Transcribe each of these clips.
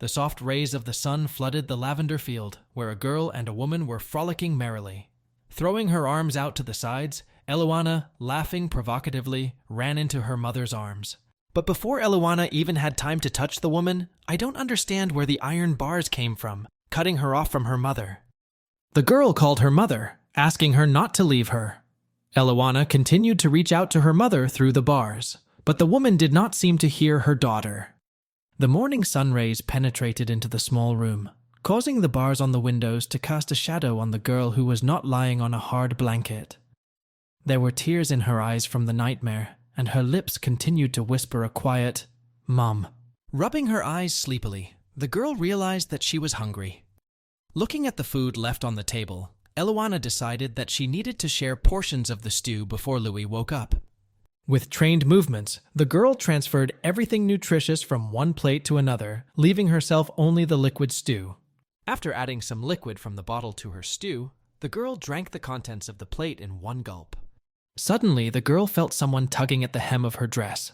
The soft rays of the sun flooded the lavender field, where a girl and a woman were frolicking merrily. Throwing her arms out to the sides, Eluana, laughing provocatively, ran into her mother's arms. But before Eluana even had time to touch the woman, I don't understand where the iron bars came from, cutting her off from her mother. The girl called her mother, asking her not to leave her. Eluana continued to reach out to her mother through the bars, but the woman did not seem to hear her daughter. The morning sun rays penetrated into the small room, causing the bars on the windows to cast a shadow on the girl who was not lying on a hard blanket. There were tears in her eyes from the nightmare, and her lips continued to whisper a quiet, "Mom." Rubbing her eyes sleepily, the girl realized that she was hungry. Looking at the food left on the table, Eluana decided that she needed to share portions of the stew before Louie woke up. With trained movements, the girl transferred everything nutritious from one plate to another, leaving herself only the liquid stew. After adding some liquid from the bottle to her stew, the girl drank the contents of the plate in one gulp. Suddenly, the girl felt someone tugging at the hem of her dress.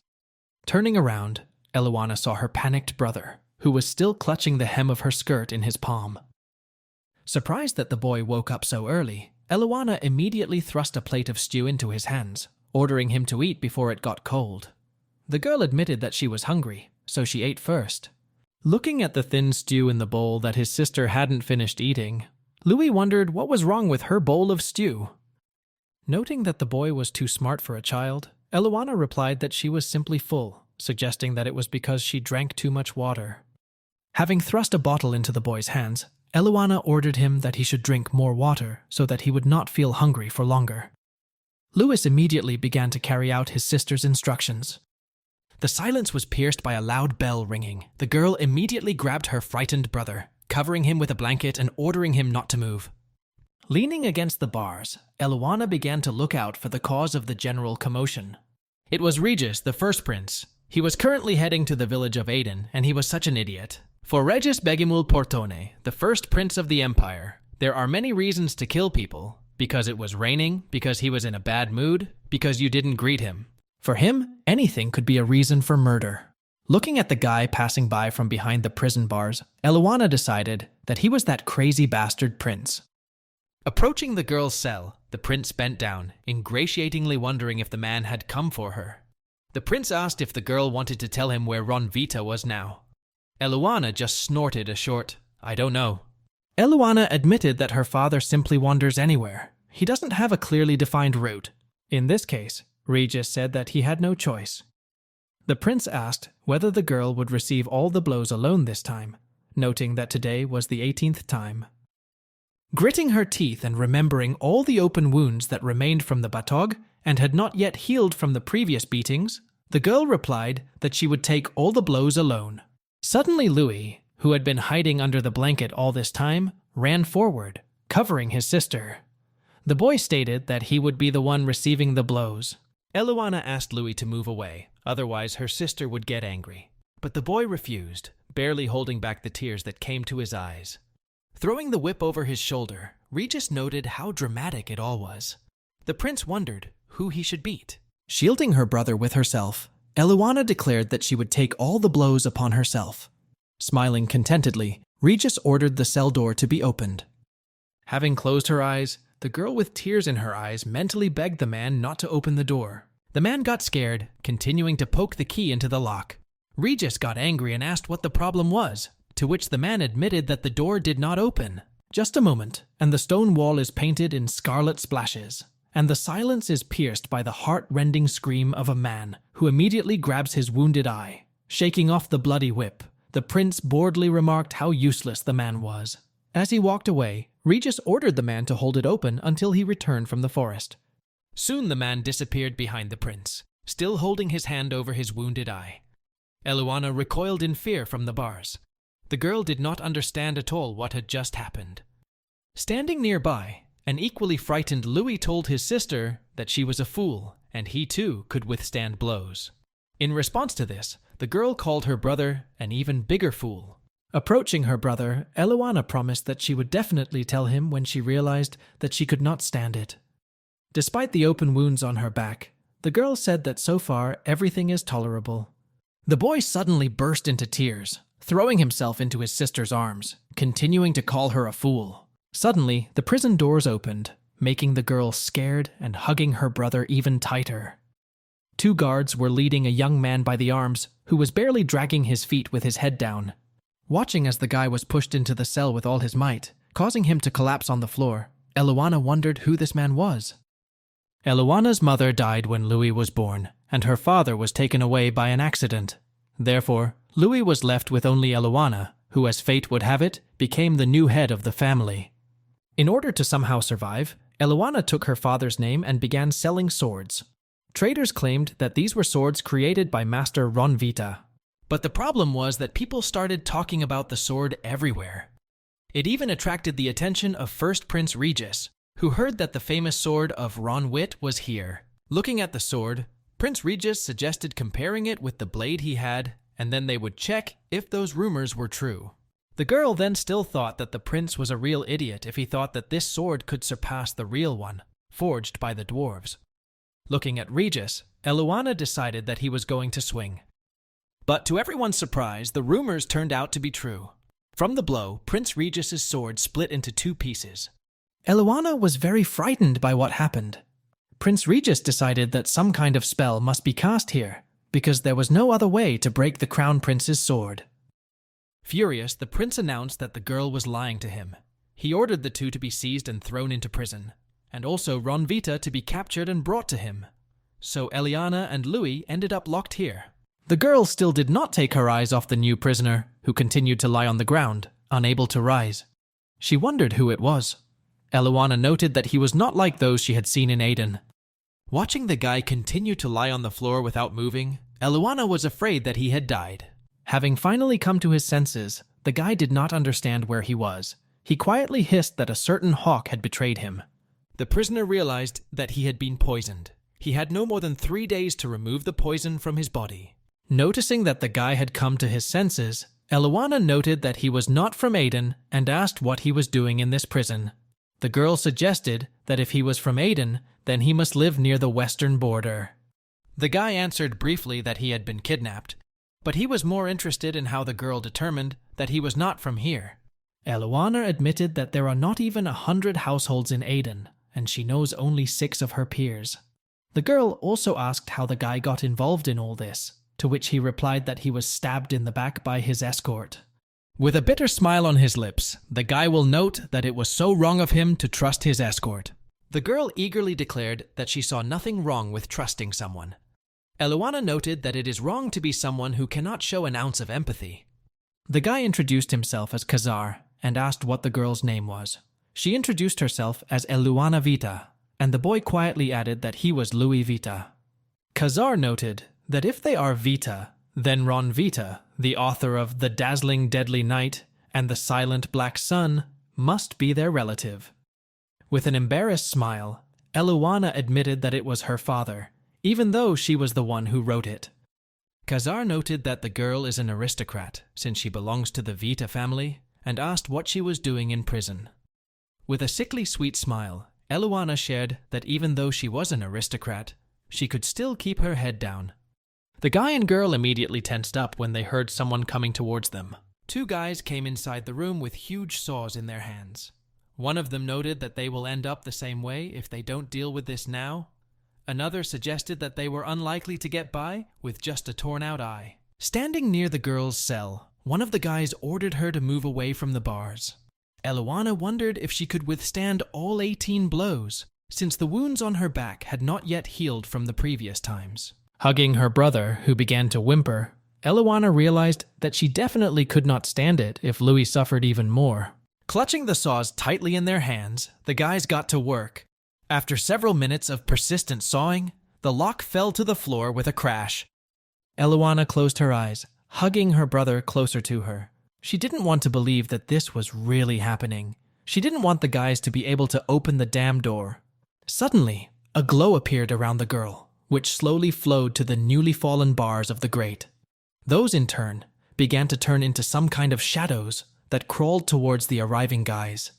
Turning around, Eluana saw her panicked brother, who was still clutching the hem of her skirt in his palm. Surprised that the boy woke up so early, Eluana immediately thrust a plate of stew into his hands, ordering him to eat before it got cold. The girl admitted that she was hungry, so she ate first. Looking at the thin stew in the bowl that his sister hadn't finished eating, Louie wondered what was wrong with her bowl of stew. Noting that the boy was too smart for a child, Eluana replied that she was simply full, suggesting that it was because she drank too much water. Having thrust a bottle into the boy's hands, Eluana ordered him that he should drink more water so that he would not feel hungry for longer. Louis immediately began to carry out his sister's instructions. The silence was pierced by a loud bell ringing. The girl immediately grabbed her frightened brother, covering him with a blanket and ordering him not to move. Leaning against the bars, Eluana began to look out for the cause of the general commotion. It was Regis, the first prince. He was currently heading to the village of Aden, and he was such an idiot. For Regis Begimul Portone, the first prince of the empire, there are many reasons to kill people. Because it was raining, because he was in a bad mood, because you didn't greet him. For him, anything could be a reason for murder. Looking at the guy passing by from behind the prison bars, Eluana decided that he was that crazy bastard prince. Approaching the girl's cell, the prince bent down, ingratiatingly wondering if the man had come for her. The prince asked if the girl wanted to tell him where Ronvita was now. Eluana just snorted a short, "I don't know." Eluana admitted that her father simply wanders anywhere. He doesn't have a clearly defined route. In this case, Regis said that he had no choice. The prince asked whether the girl would receive all the blows alone this time, noting that today was the 18th time. Gritting her teeth and remembering all the open wounds that remained from the batog and had not yet healed from the previous beatings, the girl replied that she would take all the blows alone. Suddenly Louie, who had been hiding under the blanket all this time, ran forward, covering his sister. The boy stated that he would be the one receiving the blows. Eluana asked Louie to move away, otherwise her sister would get angry. But the boy refused, barely holding back the tears that came to his eyes. Throwing the whip over his shoulder, Regis noted how dramatic it all was. The prince wondered who he should beat. Shielding her brother with herself, Eluana declared that she would take all the blows upon herself. Smiling contentedly, Regis ordered the cell door to be opened. Having closed her eyes, the girl with tears in her eyes mentally begged the man not to open the door. The man got scared, continuing to poke the key into the lock. Regis got angry and asked what the problem was, to which the man admitted that the door did not open. Just a moment, and the stone wall is painted in scarlet splashes, and the silence is pierced by the heart-rending scream of a man who immediately grabs his wounded eye. Shaking off the bloody whip, the prince boredly remarked how useless the man was. As he walked away, Regis ordered the man to hold it open until he returned from the forest. Soon the man disappeared behind the prince, still holding his hand over his wounded eye. Eluana recoiled in fear from the bars. The girl did not understand at all what had just happened. Standing nearby, an equally frightened Louie told his sister that she was a fool, and he too could withstand blows. In response to this, the girl called her brother an even bigger fool. Approaching her brother, Eluana promised that she would definitely tell him when she realized that she could not stand it. Despite the open wounds on her back, the girl said that so far everything is tolerable. The boy suddenly burst into tears, throwing himself into his sister's arms, continuing to call her a fool. Suddenly, the prison doors opened, making the girl scared and hugging her brother even tighter. 2 guards were leading a young man by the arms who was barely dragging his feet with his head down. Watching as the guy was pushed into the cell with all his might, causing him to collapse on the floor, Eluana wondered who this man was. Eluana's mother died when Louie was born, and her father was taken away by an accident. Therefore, Louie was left with only Eluana, who, as fate would have it, became the new head of the family. In order to somehow survive, Eluana took her father's name and began selling swords. Traders claimed that these were swords created by Master Ronvita. But the problem was that people started talking about the sword everywhere. It even attracted the attention of First Prince Regis, who heard that the famous sword of Ronwit was here. Looking at the sword, Prince Regis suggested comparing it with the blade he had, and then they would check if those rumors were true. The girl then still thought that the prince was a real idiot if he thought that this sword could surpass the real one, forged by the dwarves. Looking at Regis, Eluana decided that he was going to swing. But to everyone's surprise, the rumors turned out to be true. From the blow, Prince Regis's sword split into 2 pieces. Eluana was very frightened by what happened. Prince Regis decided that some kind of spell must be cast here, because there was no other way to break the crown prince's sword. Furious, the prince announced that the girl was lying to him. He ordered the 2 to be seized and thrown into prison, and also Ronvita to be captured and brought to him. So Eliana and Louie ended up locked here. The girl still did not take her eyes off the new prisoner, who continued to lie on the ground, unable to rise. She wondered who it was. Eluana noted that he was not like those she had seen in Aden. Watching the guy continue to lie on the floor without moving, Eluana was afraid that he had died. Having finally come to his senses, the guy did not understand where he was. He quietly hissed that a certain hawk had betrayed him. The prisoner realized that he had been poisoned. He had no more than 3 days to remove the poison from his body. Noticing that the guy had come to his senses, Eluana noted that he was not from Aden and asked what he was doing in this prison. The girl suggested that if he was from Aden, then he must live near the western border. The guy answered briefly that he had been kidnapped, but he was more interested in how the girl determined that he was not from here. Eluana admitted that there are not even 100 households in Aden, and she knows only 6 of her peers. The girl also asked how the guy got involved in all this, to which he replied that he was stabbed in the back by his escort. With a bitter smile on his lips, the guy will note that it was so wrong of him to trust his escort. The girl eagerly declared that she saw nothing wrong with trusting someone. Eluana noted that it is wrong to be someone who cannot show an ounce of empathy. The guy introduced himself as Khazar and asked what the girl's name was. She introduced herself as Eluana Vita, and the boy quietly added that he was Louie Vita. Khazar noted that if they are Vita, then Ron Vita, the author of The Dazzling Deadly Night and The Silent Black Sun, must be their relative. With an embarrassed smile, Eluana admitted that it was her father, even though she was the one who wrote it. Khazar noted that the girl is an aristocrat, since she belongs to the Vita family, and asked what she was doing in prison. With a sickly sweet smile, Eluana shared that even though she was an aristocrat, she could still keep her head down. The guy and girl immediately tensed up when they heard someone coming towards them. 2 guys came inside the room with huge saws in their hands. One of them noted that they will end up the same way if they don't deal with this now. Another suggested that they were unlikely to get by with just a torn-out eye. Standing near the girl's cell, one of the guys ordered her to move away from the bars. Eluana wondered if she could withstand all 18 blows, since the wounds on her back had not yet healed from the previous times. Hugging her brother, who began to whimper, Eluana realized that she definitely could not stand it if Louie suffered even more. Clutching the saws tightly in their hands, the guys got to work. After several minutes of persistent sawing, the lock fell to the floor with a crash. Eluana closed her eyes, hugging her brother closer to her. She didn't want to believe that this was really happening. She didn't want the guys to be able to open the damn door. Suddenly, a glow appeared around the girl, which slowly flowed to the newly fallen bars of the grate. Those, in turn, began to turn into some kind of shadows that crawled towards the arriving guys.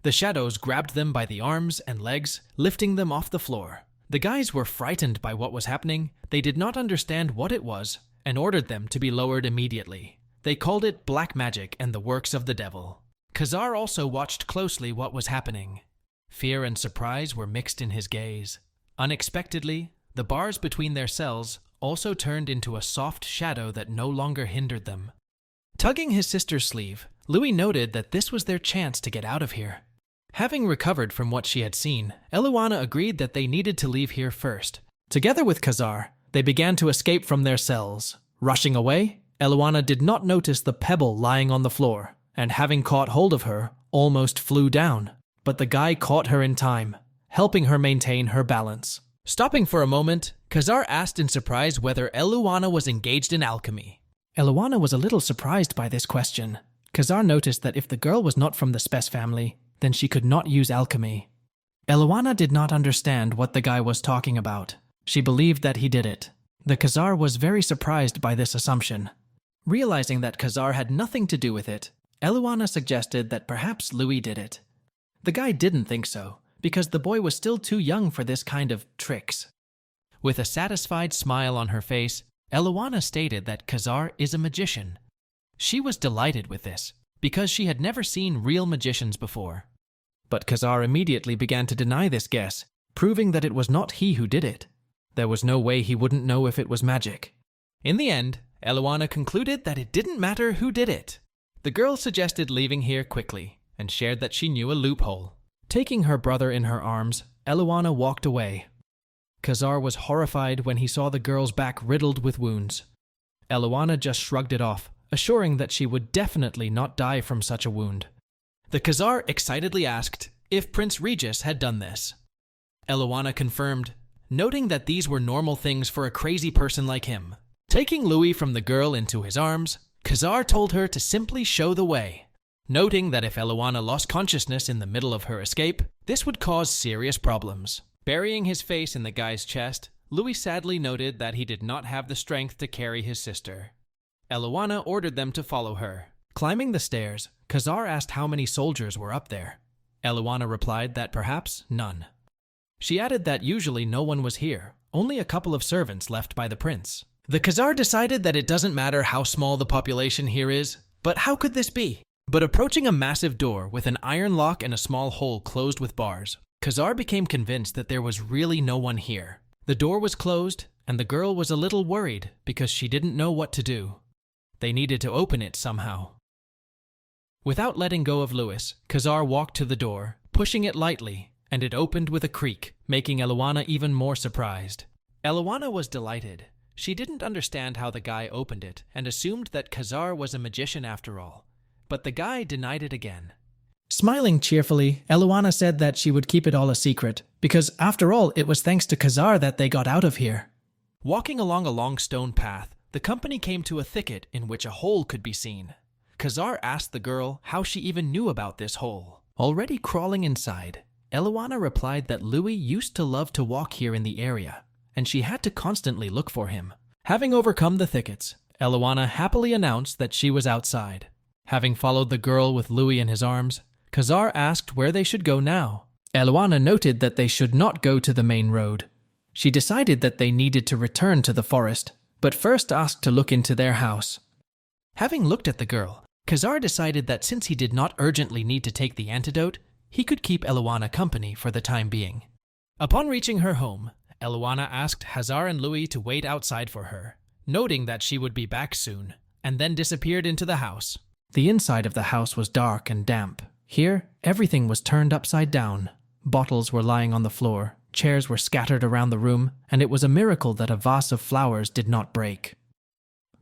The shadows grabbed them by the arms and legs, lifting them off the floor. The guys were frightened by what was happening. They did not understand what it was and ordered them to be lowered immediately. They called it black magic and the works of the devil. Khazar also watched closely what was happening. Fear and surprise were mixed in his gaze. Unexpectedly, the bars between their cells also turned into a soft shadow that no longer hindered them. Tugging his sister's sleeve, Louie noted that this was their chance to get out of here. Having recovered from what she had seen, Eluana agreed that they needed to leave here first. Together with Khazar, they began to escape from their cells. Rushing away, Eluana did not notice the pebble lying on the floor, and having caught hold of her, almost flew down. But the guy caught her in time, helping her maintain her balance. Stopping for a moment, Khazar asked in surprise whether Eluana was engaged in alchemy. Eluana was a little surprised by this question. Khazar noticed that if the girl was not from the Spes family, then she could not use alchemy. Eluana did not understand what the guy was talking about. She believed that he did it. The Khazar was very surprised by this assumption. Realizing that Khazar had nothing to do with it, Eluana suggested that perhaps Louie did it. The guy didn't think so, because the boy was still too young for this kind of tricks. With a satisfied smile on her face, Eluana stated that Khazar is a magician. She was delighted with this, because she had never seen real magicians before. But Khazar immediately began to deny this guess, proving that it was not he who did it. There was no way he wouldn't know if it was magic. In the end, Eluana concluded that it didn't matter who did it. The girl suggested leaving here quickly, and shared that she knew a loophole. Taking her brother in her arms, Eluana walked away. Khazar was horrified when he saw the girl's back riddled with wounds. Eluana just shrugged it off, assuring that she would definitely not die from such a wound. The Khazar excitedly asked if Prince Regis had done this. Eluana confirmed, noting that these were normal things for a crazy person like him. Taking Louie from the girl into his arms, Khazar told her to simply show the way, noting that if Eluana lost consciousness in the middle of her escape, this would cause serious problems. Burying his face in the guy's chest, Louie sadly noted that he did not have the strength to carry his sister. Eluana ordered them to follow her. Climbing the stairs, Khazar asked how many soldiers were up there. Eluana replied that perhaps none. She added that usually no one was here, only a couple of servants left by the prince. The Khazar decided that it doesn't matter how small the population here is, but how could this be? But approaching a massive door with an iron lock and a small hole closed with bars, Khazar became convinced that there was really no one here. The door was closed, and the girl was a little worried because she didn't know what to do. They needed to open it somehow. Without letting go of Louis, Khazar walked to the door, pushing it lightly, and it opened with a creak, making Eluana even more surprised. Eluana was delighted. She didn't understand how the guy opened it and assumed that Khazar was a magician after all. But the guy denied it again. Smiling cheerfully, Eluana said that she would keep it all a secret, because after all, it was thanks to Khazar that they got out of here. Walking along a long stone path, the company came to a thicket in which a hole could be seen. Khazar asked the girl how she even knew about this hole. Already crawling inside, Eluana replied that Louie used to love to walk here in the area, and she had to constantly look for him. Having overcome the thickets, Eluana happily announced that she was outside. Having followed the girl with Louie in his arms, Khazar asked where they should go now. Eluana noted that they should not go to the main road. She decided that they needed to return to the forest, but first asked to look into their house. Having looked at the girl, Khazar decided that since he did not urgently need to take the antidote, he could keep Eluana company for the time being. Upon reaching her home, Eluana asked Khazar and Louie to wait outside for her, noting that she would be back soon, and then disappeared into the house. The inside of the house was dark and damp. Here, everything was turned upside down. Bottles were lying on the floor, chairs were scattered around the room, and it was a miracle that a vase of flowers did not break.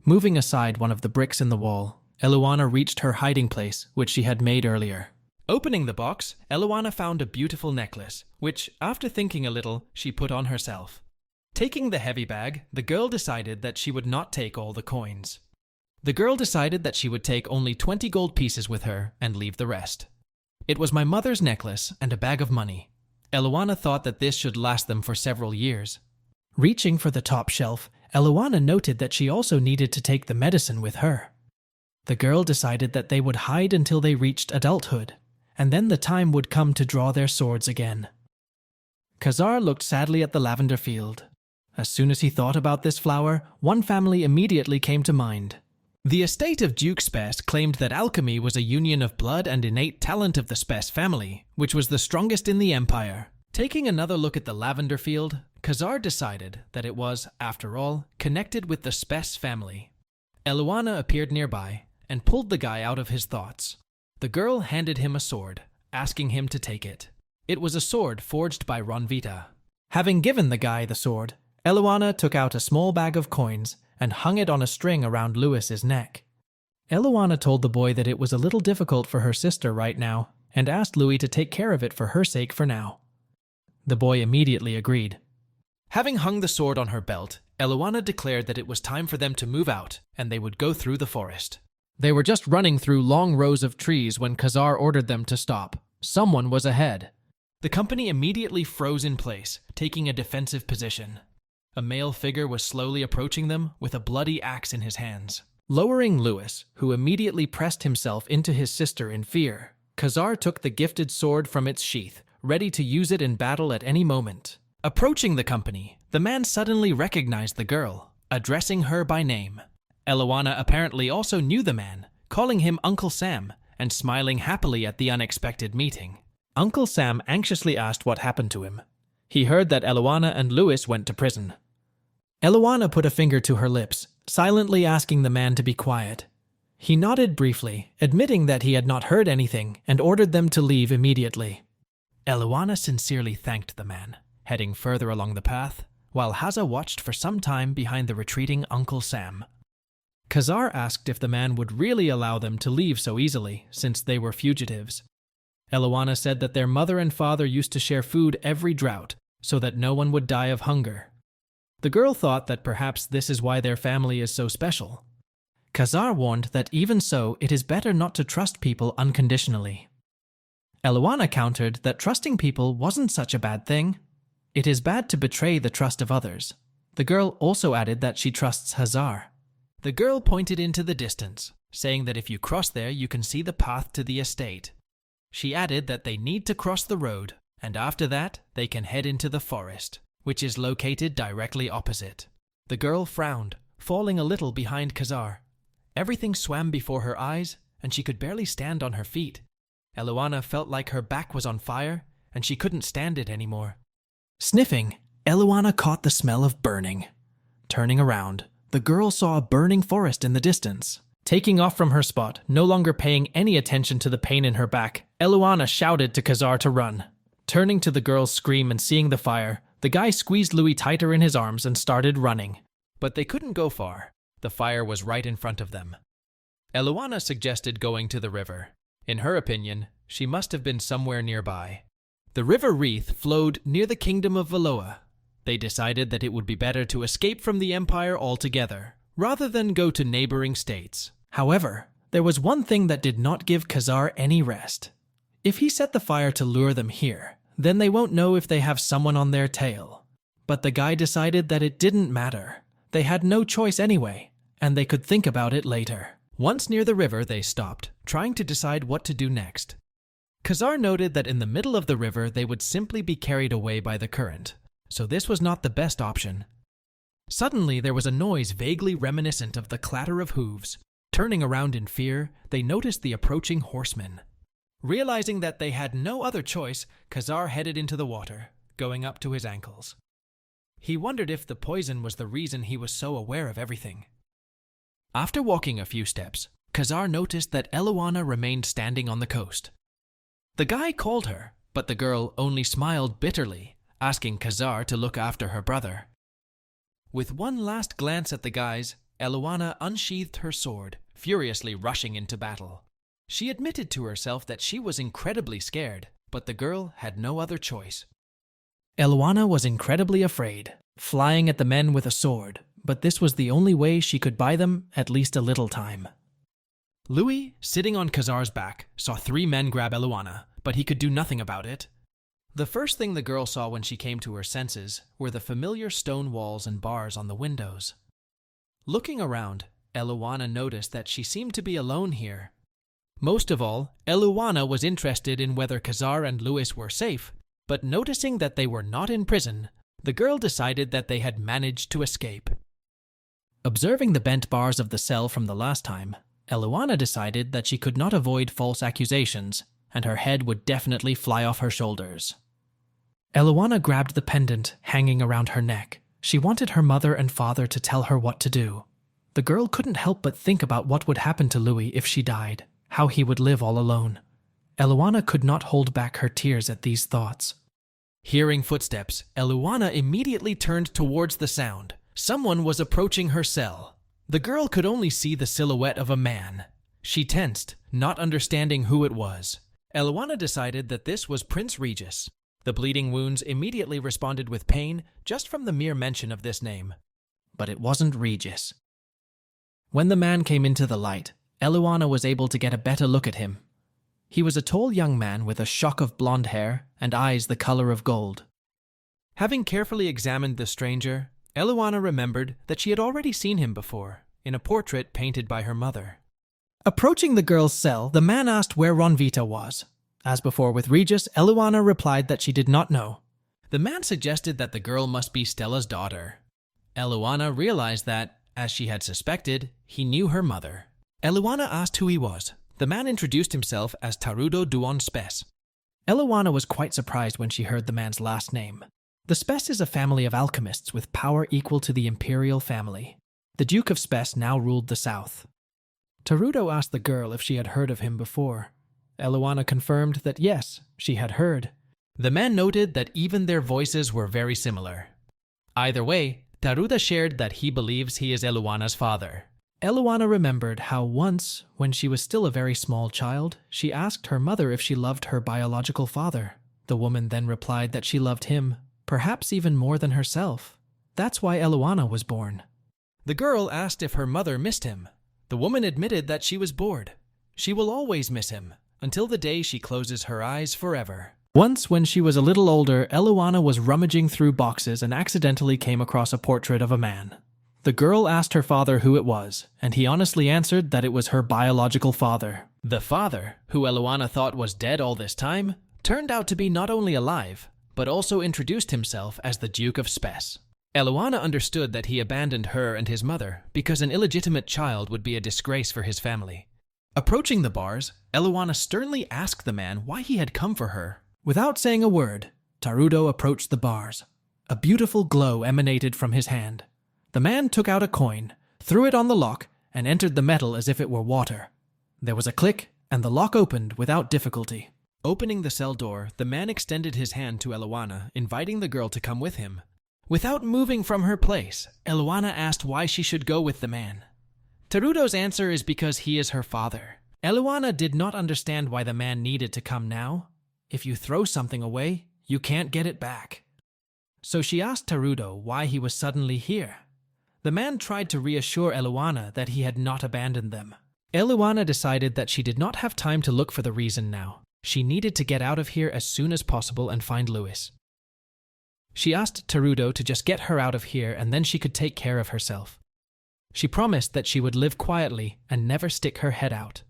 Moving aside one of the bricks in the wall, Eluana reached her hiding place, which she had made earlier. Opening the box, Eluana found a beautiful necklace, which, after thinking a little, she put on herself. Taking the heavy bag, the girl decided that she would not take all the coins. The girl decided that she would take only 20 gold pieces with her and leave the rest. It was my mother's necklace and a bag of money. Eluana thought that this should last them for several years. Reaching for the top shelf, Eluana noted that she also needed to take the medicine with her. The girl decided that they would hide until they reached adulthood, and then the time would come to draw their swords again. Khazar looked sadly at the lavender field. As soon as he thought about this flower, one family immediately came to mind. The estate of Duke Spes claimed that alchemy was a union of blood and innate talent of the Spes family, which was the strongest in the empire. Taking another look at the lavender field, Khazar decided that it was, after all, connected with the Spes family. Eluana appeared nearby and pulled the guy out of his thoughts. The girl handed him a sword, asking him to take it. It was a sword forged by Ronvita. Having given the guy the sword, Eluana took out a small bag of coins and hung it on a string around Louis's neck. Eluana told the boy that it was a little difficult for her sister right now and asked Louie to take care of it for her sake for now. The boy immediately agreed. Having hung the sword on her belt, Eluana declared that it was time for them to move out and they would go through the forest. They were just running through long rows of trees when Khazar ordered them to stop. Someone was ahead. The company immediately froze in place, taking a defensive position. A male figure was slowly approaching them with a bloody axe in his hands. Lowering Louis, who immediately pressed himself into his sister in fear, Khazar took the gifted sword from its sheath, ready to use it in battle at any moment. Approaching the company, the man suddenly recognized the girl, addressing her by name. Eluana apparently also knew the man, calling him Uncle Sam and smiling happily at the unexpected meeting. Uncle Sam anxiously asked what happened to him. He heard that Eluana and Louis went to prison. Eluana put a finger to her lips, silently asking the man to be quiet. He nodded briefly, admitting that he had not heard anything, and ordered them to leave immediately. Eluana sincerely thanked the man, heading further along the path, while Haza watched for some time behind the retreating Uncle Sam. Khazar asked if the man would really allow them to leave so easily, since they were fugitives. Eluana said that their mother and father used to share food every drought, so that no one would die of hunger. The girl thought that perhaps this is why their family is so special. Khazar warned that even so, it is better not to trust people unconditionally. Eluana countered that trusting people wasn't such a bad thing. It is bad to betray the trust of others. The girl also added that she trusts Khazar. The girl pointed into the distance, saying that if you cross there, you can see the path to the estate. She added that they need to cross the road, and after that, they can head into the forest, which is located directly opposite. The girl frowned, falling a little behind Khazar. Everything swam before her eyes, and she could barely stand on her feet. Eluana felt like her back was on fire, and she couldn't stand it anymore. Sniffing, Eluana caught the smell of burning. Turning around, the girl saw a burning forest in the distance. Taking off from her spot, no longer paying any attention to the pain in her back, Eluana shouted to Khazar to run. Turning to the girl's scream and seeing the fire, the guy squeezed Louie tighter in his arms and started running. But they couldn't go far. The fire was right in front of them. Eluana suggested going to the river. In her opinion, she must have been somewhere nearby. The river Reeth flowed near the kingdom of Valoa. They decided that it would be better to escape from the empire altogether, rather than go to neighboring states. However, there was one thing that did not give Khazar any rest. If he set the fire to lure them here, then they won't know if they have someone on their tail. But the guy decided that it didn't matter. They had no choice anyway, and they could think about it later. Once near the river, they stopped, trying to decide what to do next. Khazar noted that in the middle of the river, they would simply be carried away by the current, so this was not the best option. Suddenly, there was a noise vaguely reminiscent of the clatter of hooves. Turning around in fear, they noticed the approaching horsemen. Realizing that they had no other choice, Khazar headed into the water, going up to his ankles. He wondered if the poison was the reason he was so aware of everything. After walking a few steps, Khazar noticed that Eluana remained standing on the coast. The guy called her, but the girl only smiled bitterly, asking Khazar to look after her brother. With one last glance at the guys, Eluana unsheathed her sword, furiously rushing into battle. She admitted to herself that she was incredibly scared, but the girl had no other choice. Eluana was incredibly afraid, flying at the men with a sword, but this was the only way she could buy them at least a little time. Louie, sitting on Khazar's back, saw 3 men grab Eluana, but he could do nothing about it. The first thing the girl saw when she came to her senses were the familiar stone walls and bars on the windows. Looking around, Eluana noticed that she seemed to be alone here. Most of all, Eluana was interested in whether Khazar and Louis were safe, but noticing that they were not in prison, the girl decided that they had managed to escape. Observing the bent bars of the cell from the last time, Eluana decided that she could not avoid false accusations, and her head would definitely fly off her shoulders. Eluana grabbed the pendant hanging around her neck. She wanted her mother and father to tell her what to do. The girl couldn't help but think about what would happen to Louie if she died, how he would live all alone. Eluana could not hold back her tears at these thoughts. Hearing footsteps, Eluana immediately turned towards the sound. Someone was approaching her cell. The girl could only see the silhouette of a man. She tensed, not understanding who it was. Eluana decided that this was Prince Regis. The bleeding wounds immediately responded with pain just from the mere mention of this name. But it wasn't Regis. When the man came into the light, Eluana was able to get a better look at him. He was a tall young man with a shock of blonde hair and eyes the color of gold. Having carefully examined the stranger, Eluana remembered that she had already seen him before, in a portrait painted by her mother. Approaching the girl's cell, the man asked where Ronvita was. As before with Regis, Eluana replied that she did not know. The man suggested that the girl must be Stella's daughter. Eluana realized that, as she had suspected, he knew her mother. Eluana asked who he was. The man introduced himself as Tarudo Duon Spes. Eluana was quite surprised when she heard the man's last name. The Spes is a family of alchemists with power equal to the imperial family. The Duke of Spes now ruled the south. Tarudo asked the girl if she had heard of him before. Eluana confirmed that yes, she had heard. The man noted that even their voices were very similar. Either way, Taruda shared that he believes he is Eluana's father. Eluana remembered how once, when she was still a very small child, she asked her mother if she loved her biological father. The woman then replied that she loved him, perhaps even more than herself. That's why Eluana was born. The girl asked if her mother missed him. The woman admitted that she was bored. She will always miss him, until the day she closes her eyes forever. Once, when she was a little older, Eluana was rummaging through boxes and accidentally came across a portrait of a man. The girl asked her father who it was, and he honestly answered that it was her biological father. The father, who Eluana thought was dead all this time, turned out to be not only alive, but also introduced himself as the Duke of Spes. Eluana understood that he abandoned her and his mother because an illegitimate child would be a disgrace for his family. Approaching the bars, Eluana sternly asked the man why he had come for her. Without saying a word, Tarudo approached the bars. A beautiful glow emanated from his hand. The man took out a coin, threw it on the lock, and entered the metal as if it were water. There was a click, and the lock opened without difficulty. Opening the cell door, the man extended his hand to Eluana, inviting the girl to come with him. Without moving from her place, Eluana asked why she should go with the man. Tarudo's answer is because he is her father. Eluana did not understand why the man needed to come now. If you throw something away, you can't get it back. So she asked Tarudo why he was suddenly here. The man tried to reassure Eluana that he had not abandoned them. Eluana decided that she did not have time to look for the reason now. She needed to get out of here as soon as possible and find Louis. She asked Tarudo to just get her out of here and then she could take care of herself. She promised that she would live quietly and never stick her head out.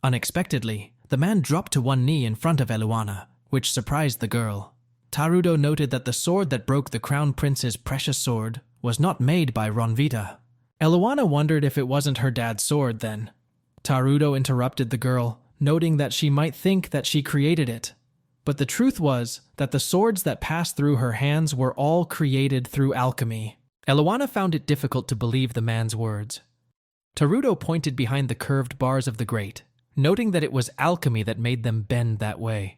Unexpectedly, the man dropped to one knee in front of Eluana, which surprised the girl. Tarudo noted that the sword that broke the Crown Prince's precious sword was not made by Ronvita. Eluana wondered if it wasn't her dad's sword then. Tarudo interrupted the girl, noting that she might think that she created it. But the truth was that the swords that passed through her hands were all created through alchemy. Eluana found it difficult to believe the man's words. Tarudo pointed behind the curved bars of the grate, noting that it was alchemy that made them bend that way.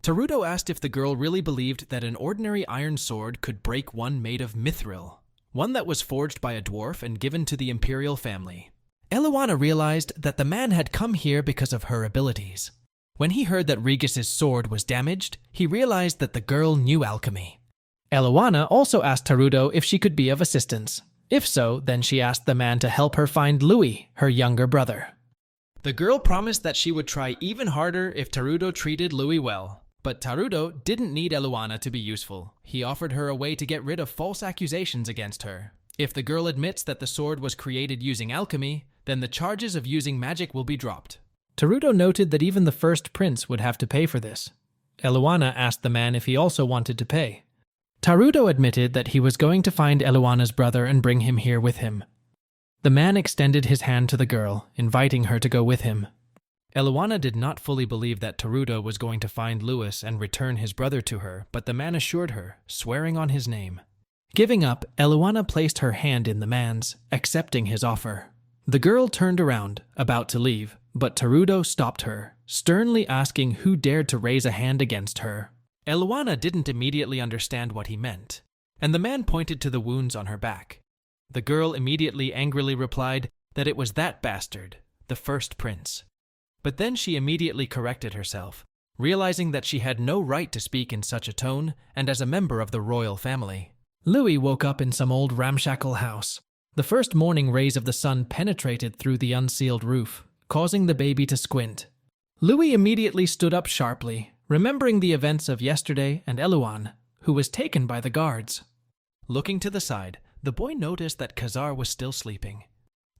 Tarudo asked if the girl really believed that an ordinary iron sword could break one made of mithril, one that was forged by a dwarf and given to the imperial family. Eluana realized that the man had come here because of her abilities. When he heard that Regis's sword was damaged, he realized that the girl knew alchemy. Eluana also asked Tarudo if she could be of assistance. If so, then she asked the man to help her find Louie, her younger brother. The girl promised that she would try even harder if Tarudo treated Louie well. But Tarudo didn't need Eluana to be useful. He offered her a way to get rid of false accusations against her. If the girl admits that the sword was created using alchemy, then the charges of using magic will be dropped. Tarudo noted that even the first prince would have to pay for this. Eluana asked the man if he also wanted to pay. Tarudo admitted that he was going to find Eluana's brother and bring him here with him. The man extended his hand to the girl, inviting her to go with him. Eluana did not fully believe that Terudo was going to find Louis and return his brother to her, but the man assured her, swearing on his name. Giving up, Eluana placed her hand in the man's, accepting his offer. The girl turned around, about to leave, but Terudo stopped her, sternly asking who dared to raise a hand against her. Eluana didn't immediately understand what he meant, and the man pointed to the wounds on her back. The girl immediately angrily replied that it was that bastard, the first prince. But then she immediately corrected herself, realizing that she had no right to speak in such a tone and as a member of the royal family. Louie woke up in some old ramshackle house. The first morning rays of the sun penetrated through the unsealed roof, causing the baby to squint. Louie immediately stood up sharply, remembering the events of yesterday and Eluan, who was taken by the guards. Looking to the side, the boy noticed that Khazar was still sleeping.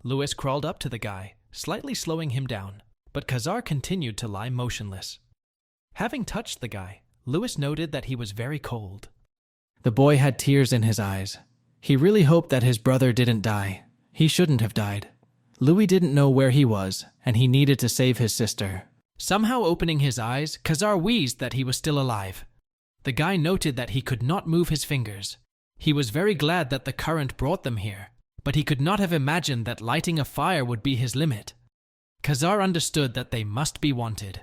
Louis crawled up to the guy, slightly slowing him down, but Khazar continued to lie motionless. Having touched the guy, Louis noted that he was very cold. The boy had tears in his eyes. He really hoped that his brother didn't die. He shouldn't have died. Louis didn't know where he was, and he needed to save his sister. Somehow opening his eyes, Khazar wheezed that he was still alive. The guy noted that he could not move his fingers. He was very glad that the current brought them here, but he could not have imagined that lighting a fire would be his limit. Khazar understood that they must be wanted.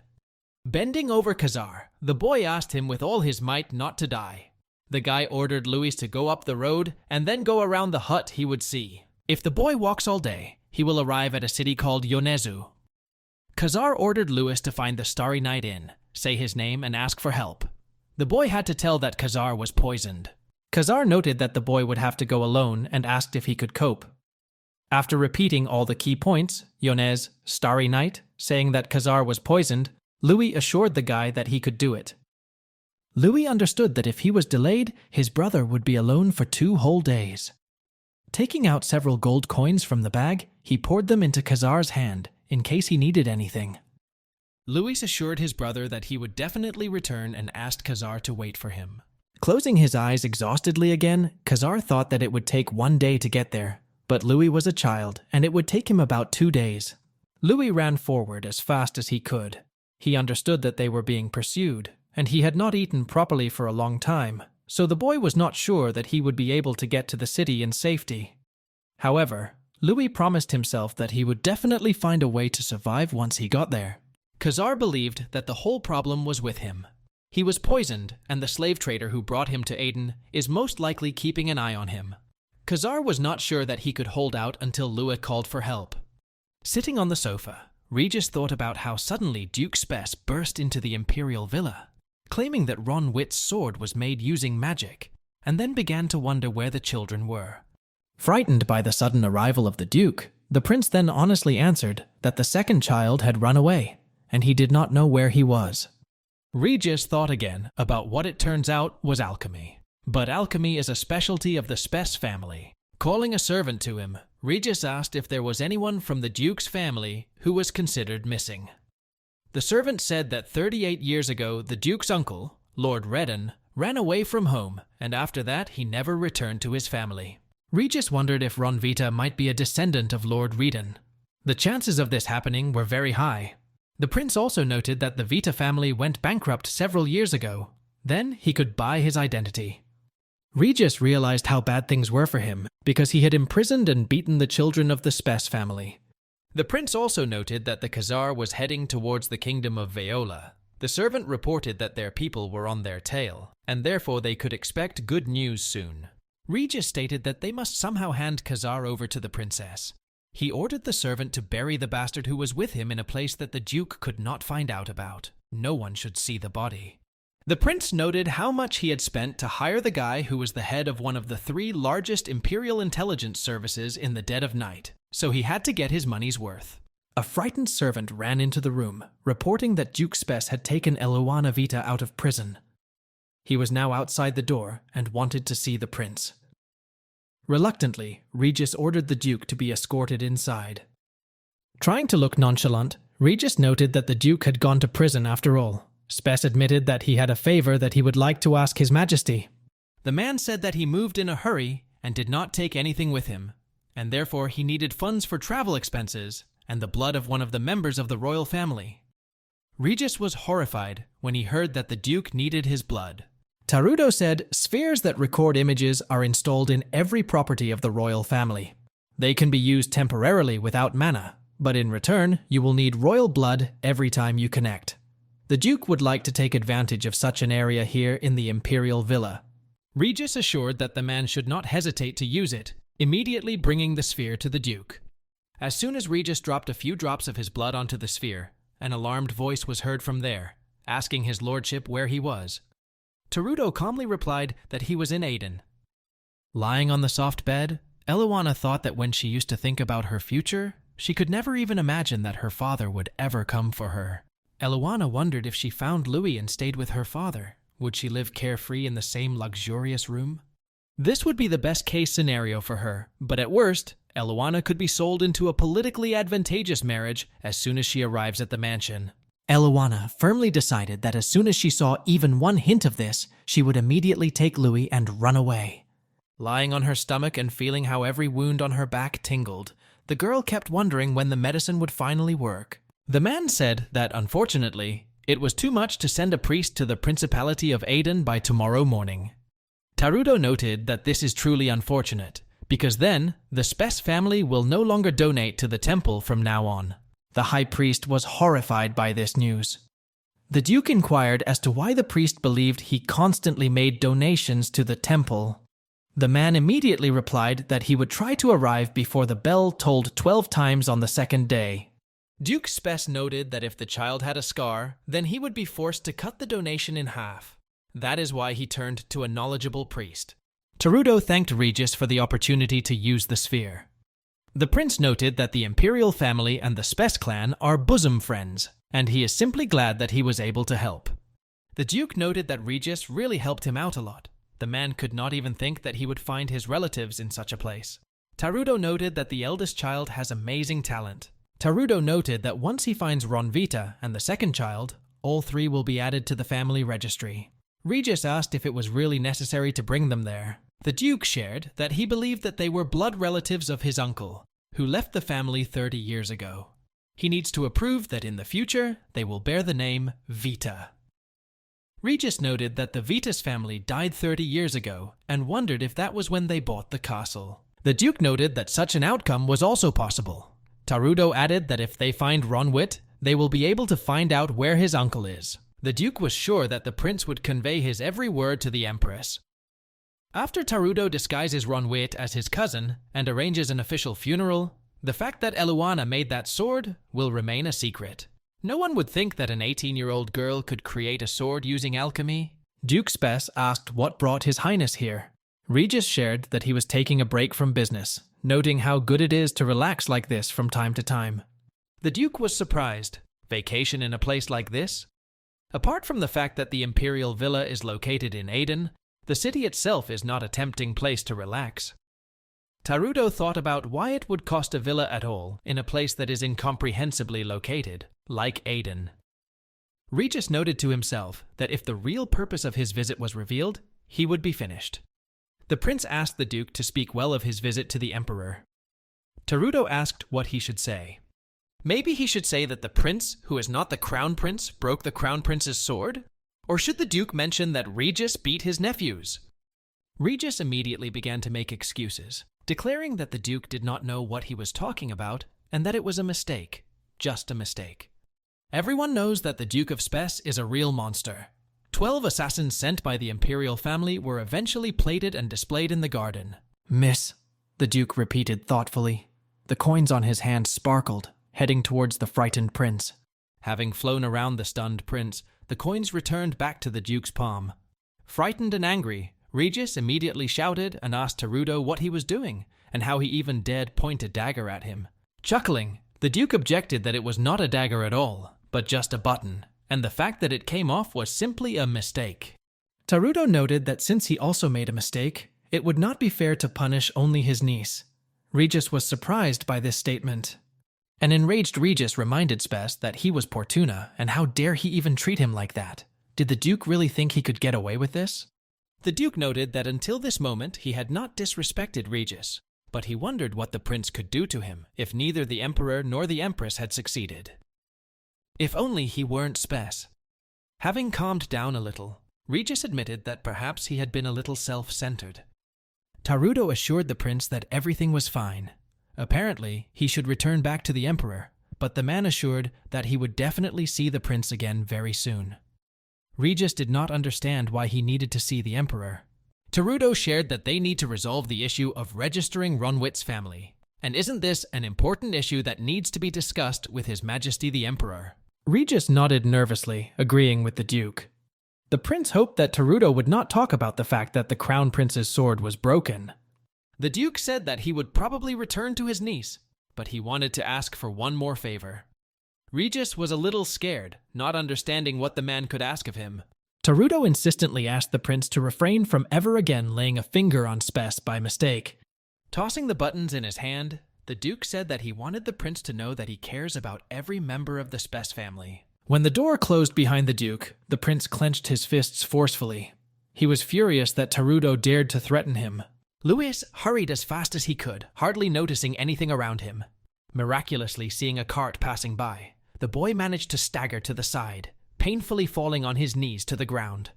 Bending over Khazar, the boy asked him with all his might not to die. The guy ordered Louis to go up the road and then go around the hut he would see. If the boy walks all day, he will arrive at a city called Yonezu. Khazar ordered Louis to find the Starry Night Inn, say his name, and ask for help. The boy had to tell that Khazar was poisoned. Khazar noted that the boy would have to go alone and asked if he could cope. After repeating all the key points, Yonez, Starry Night, saying that Khazar was poisoned, Louis assured the guy that he could do it. Louis understood that if he was delayed, his brother would be alone for 2 whole days. Taking out several gold coins from the bag, he poured them into Khazar's hand, in case he needed anything. Louis assured his brother that he would definitely return and asked Khazar to wait for him. Closing his eyes exhaustedly again, Khazar thought that it would take 1 day to get there. But Louis was a child, and it would take him about 2 days. Louis ran forward as fast as he could. He understood that they were being pursued, and he had not eaten properly for a long time, so the boy was not sure that he would be able to get to the city in safety. However, Louis promised himself that he would definitely find a way to survive once he got there. Khazar believed that the whole problem was with him. He was poisoned, and the slave trader who brought him to Aden is most likely keeping an eye on him. Khazar was not sure that he could hold out until Louis called for help. Sitting on the sofa, Regis thought about how suddenly Duke Spess burst into the imperial villa, claiming that Ron Witt's sword was made using magic, and then began to wonder where the children were. Frightened by the sudden arrival of the Duke, the prince then honestly answered that the second child had run away, and he did not know where he was. Regis thought again about what it turns out was alchemy. But alchemy is a specialty of the Spess family. Calling a servant to him, Regis asked if there was anyone from the Duke's family who was considered missing. The servant said that 38 years ago the Duke's uncle, Lord Redden, ran away from home, and after that he never returned to his family. Regis wondered if Ronvita might be a descendant of Lord Redden. The chances of this happening were very high. The prince also noted that the Vita family went bankrupt several years ago. Then he could buy his identity. Regis realized how bad things were for him because he had imprisoned and beaten the children of the Spess family. The prince also noted that the Khazar was heading towards the kingdom of Vaola. The servant reported that their people were on their tail, and therefore they could expect good news soon. Regis stated that they must somehow hand Khazar over to the princess. He ordered the servant to bury the bastard who was with him in a place that the Duke could not find out about. No one should see the body. The prince noted how much he had spent to hire the guy who was the head of one of the 3 largest imperial intelligence services in the dead of night, so he had to get his money's worth. A frightened servant ran into the room, reporting that Duke Spess had taken Eluana Vita out of prison. He was now outside the door and wanted to see the prince. Reluctantly, Regis ordered the Duke to be escorted inside. Trying to look nonchalant, Regis noted that the Duke had gone to prison after all. Spess admitted that he had a favor that he would like to ask His Majesty. The man said that he moved in a hurry and did not take anything with him, and therefore he needed funds for travel expenses and the blood of one of the members of the royal family. Regis was horrified when he heard that the Duke needed his blood. Tarudo said spheres that record images are installed in every property of the royal family. They can be used temporarily without mana, but in return, you will need royal blood every time you connect. The Duke would like to take advantage of such an area here in the Imperial Villa. Regis assured that the man should not hesitate to use it, immediately bringing the sphere to the Duke. As soon as Regis dropped a few drops of his blood onto the sphere, an alarmed voice was heard from there, asking his lordship where he was. Tarudo calmly replied that he was in Aden. Lying on the soft bed, Eloana thought that when she used to think about her future, she could never even imagine that her father would ever come for her. Eloana wondered if she found Louie and stayed with her father, would she live carefree in the same luxurious room? This would be the best case scenario for her, but at worst, Eloana could be sold into a politically advantageous marriage as soon as she arrives at the mansion. Eloana firmly decided that as soon as she saw even one hint of this, she would immediately take Louie and run away. Lying on her stomach and feeling how every wound on her back tingled, the girl kept wondering when the medicine would finally work. The man said that, unfortunately, it was too much to send a priest to the Principality of Aden by tomorrow morning. Tarudo noted that this is truly unfortunate, because then the Spes family will no longer donate to the temple from now on. The high priest was horrified by this news. The Duke inquired as to why the priest believed he constantly made donations to the temple. The man immediately replied that he would try to arrive before the bell tolled 12 times on the second day. Duke Spes noted that if the child had a scar, then he would be forced to cut the donation in half. That is why he turned to a knowledgeable priest. Tarudo thanked Regis for the opportunity to use the sphere. The prince noted that the imperial family and the Spes clan are bosom friends, and he is simply glad that he was able to help. The Duke noted that Regis really helped him out a lot. The man could not even think that he would find his relatives in such a place. Tarudo noted that the eldest child has amazing talent. Tarudo noted that once he finds Ronvita and the second child, all three will be added to the family registry. Regis asked if it was really necessary to bring them there. The Duke shared that he believed that they were blood relatives of his uncle, who left the family 30 years ago. He needs to approve that in the future, they will bear the name Vita. Regis noted that the Vitas family died 30 years ago and wondered if that was when they bought the castle. The Duke noted that such an outcome was also possible. Tarudo added that if they find Ronwit, they will be able to find out where his uncle is. The Duke was sure that the prince would convey his every word to the Empress. After Tarudo disguises Ronwit as his cousin and arranges an official funeral, the fact that Eloana made that sword will remain a secret. No one would think that an 18-year-old girl could create a sword using alchemy. Duke Spes asked what brought His Highness here. Regis shared that he was taking a break from business, noting how good it is to relax like this from time to time. The Duke was surprised. Vacation in a place like this? Apart from the fact that the Imperial Villa is located in Aden, the city itself is not a tempting place to relax. Tarudo thought about why it would cost a villa at all in a place that is incomprehensibly located, like Aden. Regis noted to himself that if the real purpose of his visit was revealed, he would be finished. The prince asked the Duke to speak well of his visit to the Emperor. Tarudo asked what he should say. Maybe he should say that the prince, who is not the crown prince, broke the crown prince's sword? Or should the Duke mention that Regis beat his nephews? Regis immediately began to make excuses, declaring that the Duke did not know what he was talking about and that it was a mistake, just a mistake. Everyone knows that the Duke of Spes is a real monster. 12 assassins sent by the imperial family were eventually plated and displayed in the garden. Miss, the Duke repeated thoughtfully. The coins on his hand sparkled, heading towards the frightened prince. Having flown around the stunned prince, the coins returned back to the Duke's palm. Frightened and angry, Regis immediately shouted and asked Tarudo what he was doing, and how he even dared point a dagger at him. Chuckling, the Duke objected that it was not a dagger at all, but just a button, and the fact that it came off was simply a mistake. Tarudo noted that since he also made a mistake, it would not be fair to punish only his niece. Regis was surprised by this statement. An enraged Regis reminded Spes that he was Portuna, and how dare he even treat him like that? Did the Duke really think he could get away with this? The Duke noted that until this moment he had not disrespected Regis, but he wondered what the prince could do to him if neither the emperor nor the empress had succeeded. If only he weren't Spes. Having calmed down a little, Regis admitted that perhaps he had been a little self-centered. Taruto assured the prince that everything was fine. Apparently, he should return back to the emperor, but the man assured that he would definitely see the prince again very soon. Regis did not understand why he needed to see the emperor. Taruto shared that they need to resolve the issue of registering Ronwit's family. And isn't this an important issue that needs to be discussed with His Majesty the Emperor? Regis nodded nervously, agreeing with the Duke. The prince hoped that Taruto would not talk about the fact that the crown prince's sword was broken. The Duke said that he would probably return to his niece, but he wanted to ask for one more favor. Regis was a little scared, not understanding what the man could ask of him. Taruto insistently asked the prince to refrain from ever again laying a finger on Spes by mistake. Tossing the buttons in his hand, the Duke said that he wanted the prince to know that he cares about every member of the Spes family. When the door closed behind the Duke, the prince clenched his fists forcefully. He was furious that Taruto dared to threaten him. Louie hurried as fast as he could, hardly noticing anything around him. Miraculously seeing a cart passing by, the boy managed to stagger to the side, painfully falling on his knees to the ground.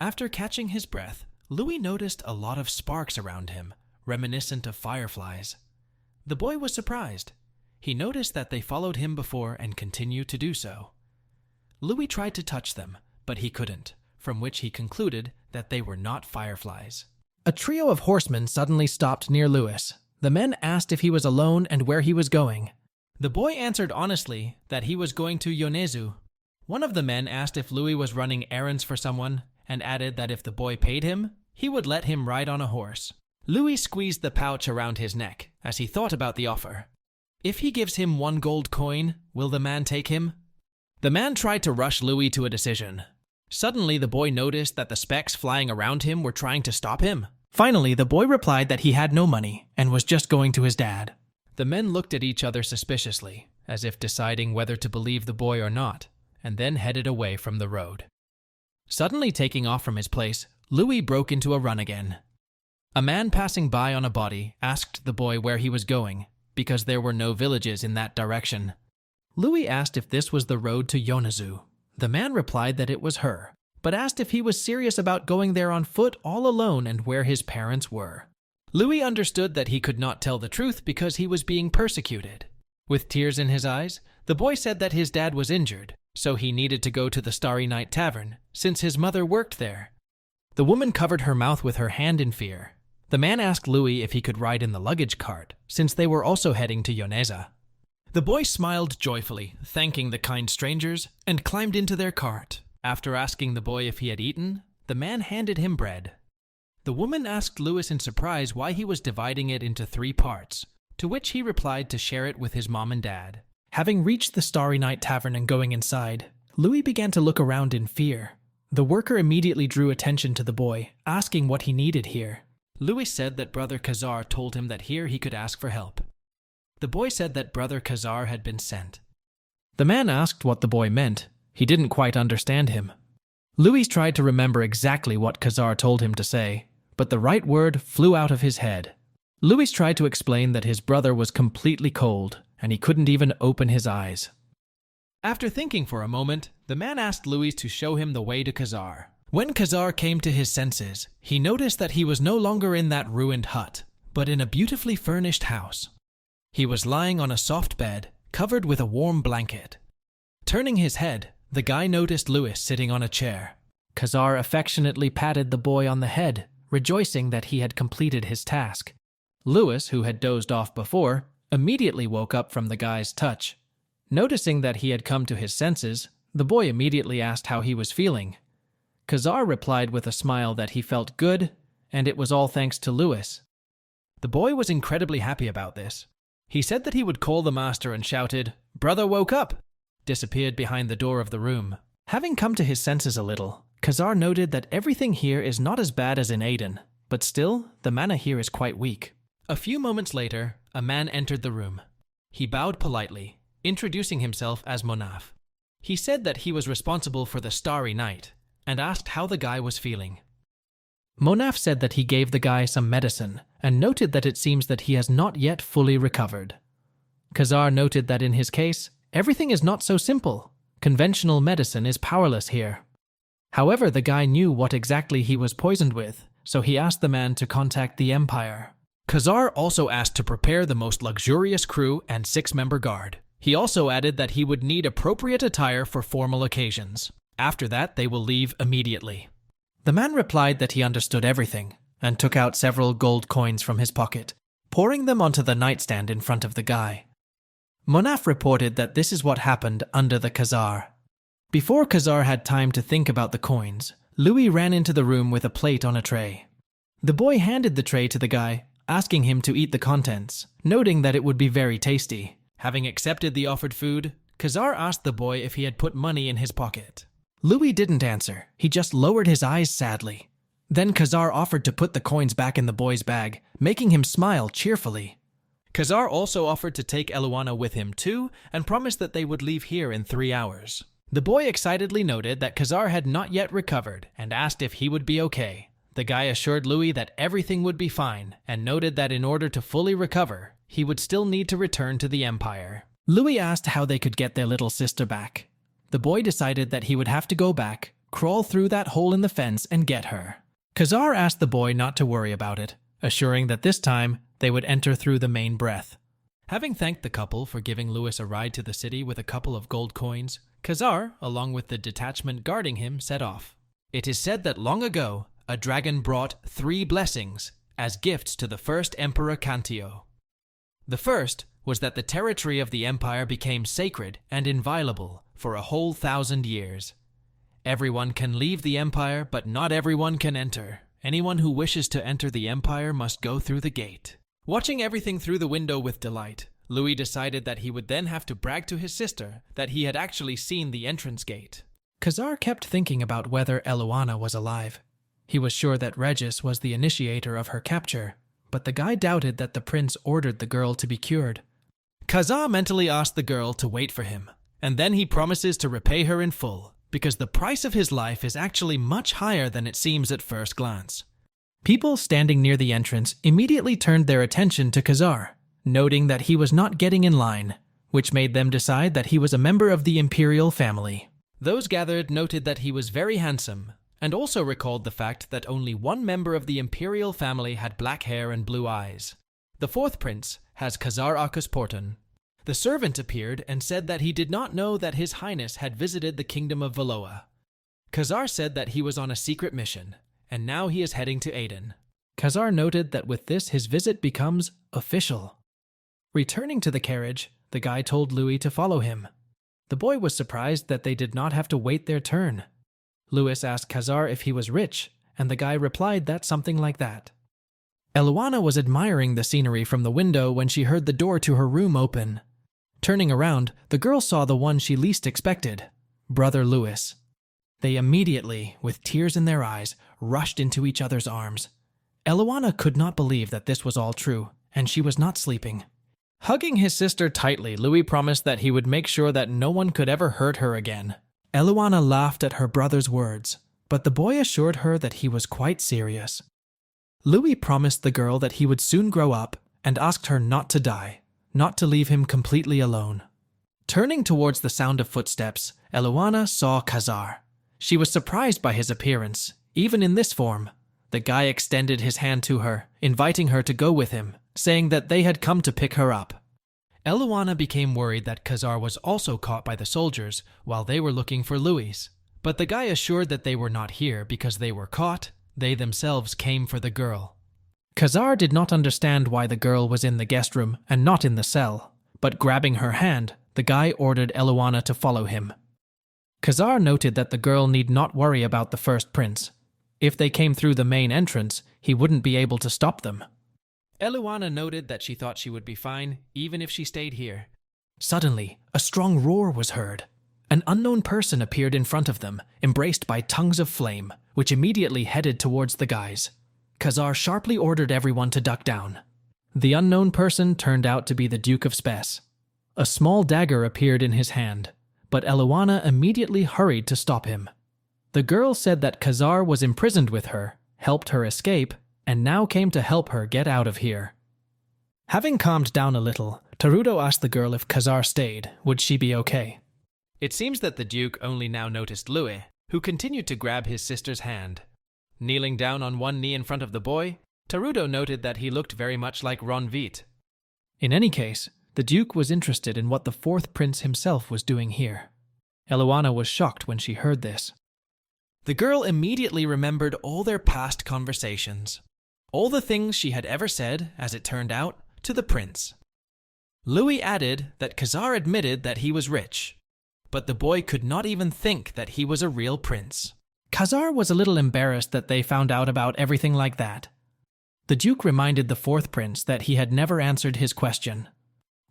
After catching his breath, Louie noticed a lot of sparks around him, reminiscent of fireflies. The boy was surprised. He noticed that they followed him before and continued to do so. Louie tried to touch them, but he couldn't, from which he concluded that they were not fireflies. A trio of horsemen suddenly stopped near Louie. The men asked if he was alone and where he was going. The boy answered honestly that he was going to Yonezu. One of the men asked if Louie was running errands for someone, and added that if the boy paid him, he would let him ride on a horse. Louie squeezed the pouch around his neck as he thought about the offer. If he gives him 1 gold coin, will the man take him? The man tried to rush Louie to a decision. Suddenly, the boy noticed that the specks flying around him were trying to stop him. Finally, the boy replied that he had no money and was just going to his dad. The men looked at each other suspiciously, as if deciding whether to believe the boy or not, and then headed away from the road. Suddenly taking off from his place, Louie broke into a run again. A man passing by on a body asked the boy where he was going, because there were no villages in that direction. Louie asked if this was the road to Yonezu. The man replied that it was her, but asked if he was serious about going there on foot all alone and where his parents were. Louie understood that he could not tell the truth because he was being persecuted. With tears in his eyes, the boy said that his dad was injured, so he needed to go to the Starry Night Tavern, since his mother worked there. The woman covered her mouth with her hand in fear. The man asked Louie if he could ride in the luggage cart, since they were also heading to Yoneza. The boy smiled joyfully, thanking the kind strangers, and climbed into their cart. After asking the boy if he had eaten, the man handed him bread. The woman asked Louie in surprise why he was dividing it into 3 parts, to which he replied to share it with his mom and dad. Having reached the Starry Night Tavern and going inside, Louie began to look around in fear. The worker immediately drew attention to the boy, asking what he needed here. Louie said that Brother Khazar told him that here he could ask for help. The boy said that Brother Khazar had been sent. The man asked what the boy meant. He didn't quite understand him. Louie tried to remember exactly what Khazar told him to say, but the right word flew out of his head. Louie tried to explain that his brother was completely cold, and he couldn't even open his eyes. After thinking for a moment, the man asked Louie to show him the way to Khazar. When Khazar came to his senses, he noticed that he was no longer in that ruined hut, but in a beautifully furnished house. He was lying on a soft bed, covered with a warm blanket. Turning his head, the guy noticed Louie sitting on a chair. Khazar affectionately patted the boy on the head, rejoicing that he had completed his task. Louie, who had dozed off before, immediately woke up from the guy's touch. Noticing that he had come to his senses, the boy immediately asked how he was feeling. Khazar replied with a smile that he felt good, and it was all thanks to Louie. The boy was incredibly happy about this. He said that he would call the master and shouted, "Brother woke up!" disappeared behind the door of the room. Having come to his senses a little, Khazar noted that everything here is not as bad as in Aden, but still, the mana here is quite weak. A few moments later, a man entered the room. He bowed politely, introducing himself as Monaf. He said that he was responsible for the Starry Night, and asked how the guy was feeling. Monaf said that he gave the guy some medicine, and noted that it seems that he has not yet fully recovered. Khazar noted that in his case, everything is not so simple. Conventional medicine is powerless here. However, the guy knew what exactly he was poisoned with, so he asked the man to contact the Empire. Khazar also asked to prepare the most luxurious crew and 6-member guard. He also added that he would need appropriate attire for formal occasions. After that, they will leave immediately. The man replied that he understood everything, and took out several gold coins from his pocket, pouring them onto the nightstand in front of the guy. Monaf reported that this is what happened under the Khazar. Before Khazar had time to think about the coins, Louie ran into the room with a plate on a tray. The boy handed the tray to the guy, asking him to eat the contents, noting that it would be very tasty. Having accepted the offered food, Khazar asked the boy if he had put money in his pocket. Louie didn't answer, he just lowered his eyes sadly. Then Khazar offered to put the coins back in the boy's bag, making him smile cheerfully. Khazar also offered to take Eluana with him too, and promised that they would leave here in 3 hours. The boy excitedly noted that Khazar had not yet recovered, and asked if he would be okay. The guy assured Louie that everything would be fine, and noted that in order to fully recover, he would still need to return to the Empire. Louie asked how they could get their little sister back. The boy decided that he would have to go back, crawl through that hole in the fence, and get her. Khazar asked the boy not to worry about it, assuring that this time they would enter through the main breath. Having thanked the couple for giving Louis a ride to the city with a couple of gold coins, Khazar, along with the detachment guarding him, set off. It is said that long ago, a dragon brought 3 blessings as gifts to the first Emperor Cantio. The first was that the territory of the Empire became sacred and inviolable for a whole 1,000 years. Everyone can leave the Empire, but not everyone can enter. Anyone who wishes to enter the Empire must go through the gate. Watching everything through the window with delight, Louis decided that he would then have to brag to his sister that he had actually seen the entrance gate. Khazar kept thinking about whether Eluana was alive. He was sure that Regis was the initiator of her capture, but the guy doubted that the prince ordered the girl to be cured. Khazar mentally asked the girl to wait for him, and then he promises to repay her in full, because the price of his life is actually much higher than it seems at first glance. People standing near the entrance immediately turned their attention to Khazar, noting that he was not getting in line, which made them decide that he was a member of the imperial family. Those gathered noted that he was very handsome, and also recalled the fact that only one member of the imperial family had black hair and blue eyes. The 4th prince has Khazar Akus Porton. The servant appeared and said that he did not know that His Highness had visited the kingdom of Valoa. Khazar said that he was on a secret mission, and now he is heading to Aden. Khazar noted that with this his visit becomes official. Returning to the carriage, the guy told Louis to follow him. The boy was surprised that they did not have to wait their turn. Louis asked Khazar if he was rich, and the guy replied that something like that. Eluana was admiring the scenery from the window when she heard the door to her room open. Turning around, the girl saw the one she least expected, Brother Louis. They immediately, with tears in their eyes, rushed into each other's arms. Eluana could not believe that this was all true, and she was not sleeping. Hugging his sister tightly, Louis promised that he would make sure that no one could ever hurt her again. Eluana laughed at her brother's words, but the boy assured her that he was quite serious. Louis promised the girl that he would soon grow up and asked her not to die, not to leave him completely alone. Turning towards the sound of footsteps, Eluana saw Khazar. She was surprised by his appearance, even in this form. The guy extended his hand to her, inviting her to go with him, saying that they had come to pick her up. Eluana became worried that Khazar was also caught by the soldiers while they were looking for Louis, but the guy assured that they were not here because they were caught. They themselves came for the girl. Khazar did not understand why the girl was in the guest room and not in the cell, but grabbing her hand, the guy ordered Eluana to follow him. Khazar noted that the girl need not worry about the first prince. If they came through the main entrance, he wouldn't be able to stop them. Eluana noted that she thought she would be fine, even if she stayed here. Suddenly, a strong roar was heard. An unknown person appeared in front of them, embraced by tongues of flame, which immediately headed towards the guys. Khazar sharply ordered everyone to duck down. The unknown person turned out to be the Duke of Spes. A small dagger appeared in his hand, but Eluana immediately hurried to stop him. The girl said that Khazar was imprisoned with her, helped her escape, and now came to help her get out of here. Having calmed down a little, Taruto asked the girl if Khazar stayed, would she be okay? It seems that the Duke only now noticed Louie, who continued to grab his sister's hand. Kneeling down on one knee in front of the boy, Taruto noted that he looked very much like Ronvit. In any case, the Duke was interested in what the fourth prince himself was doing here. Eluana was shocked when she heard this. The girl immediately remembered all their past conversations. All the things she had ever said, as it turned out, to the prince. Louie added that Khazar admitted that he was rich, but the boy could not even think that he was a real prince. Khazar was a little embarrassed that they found out about everything like that. The Duke reminded the fourth prince that he had never answered his question.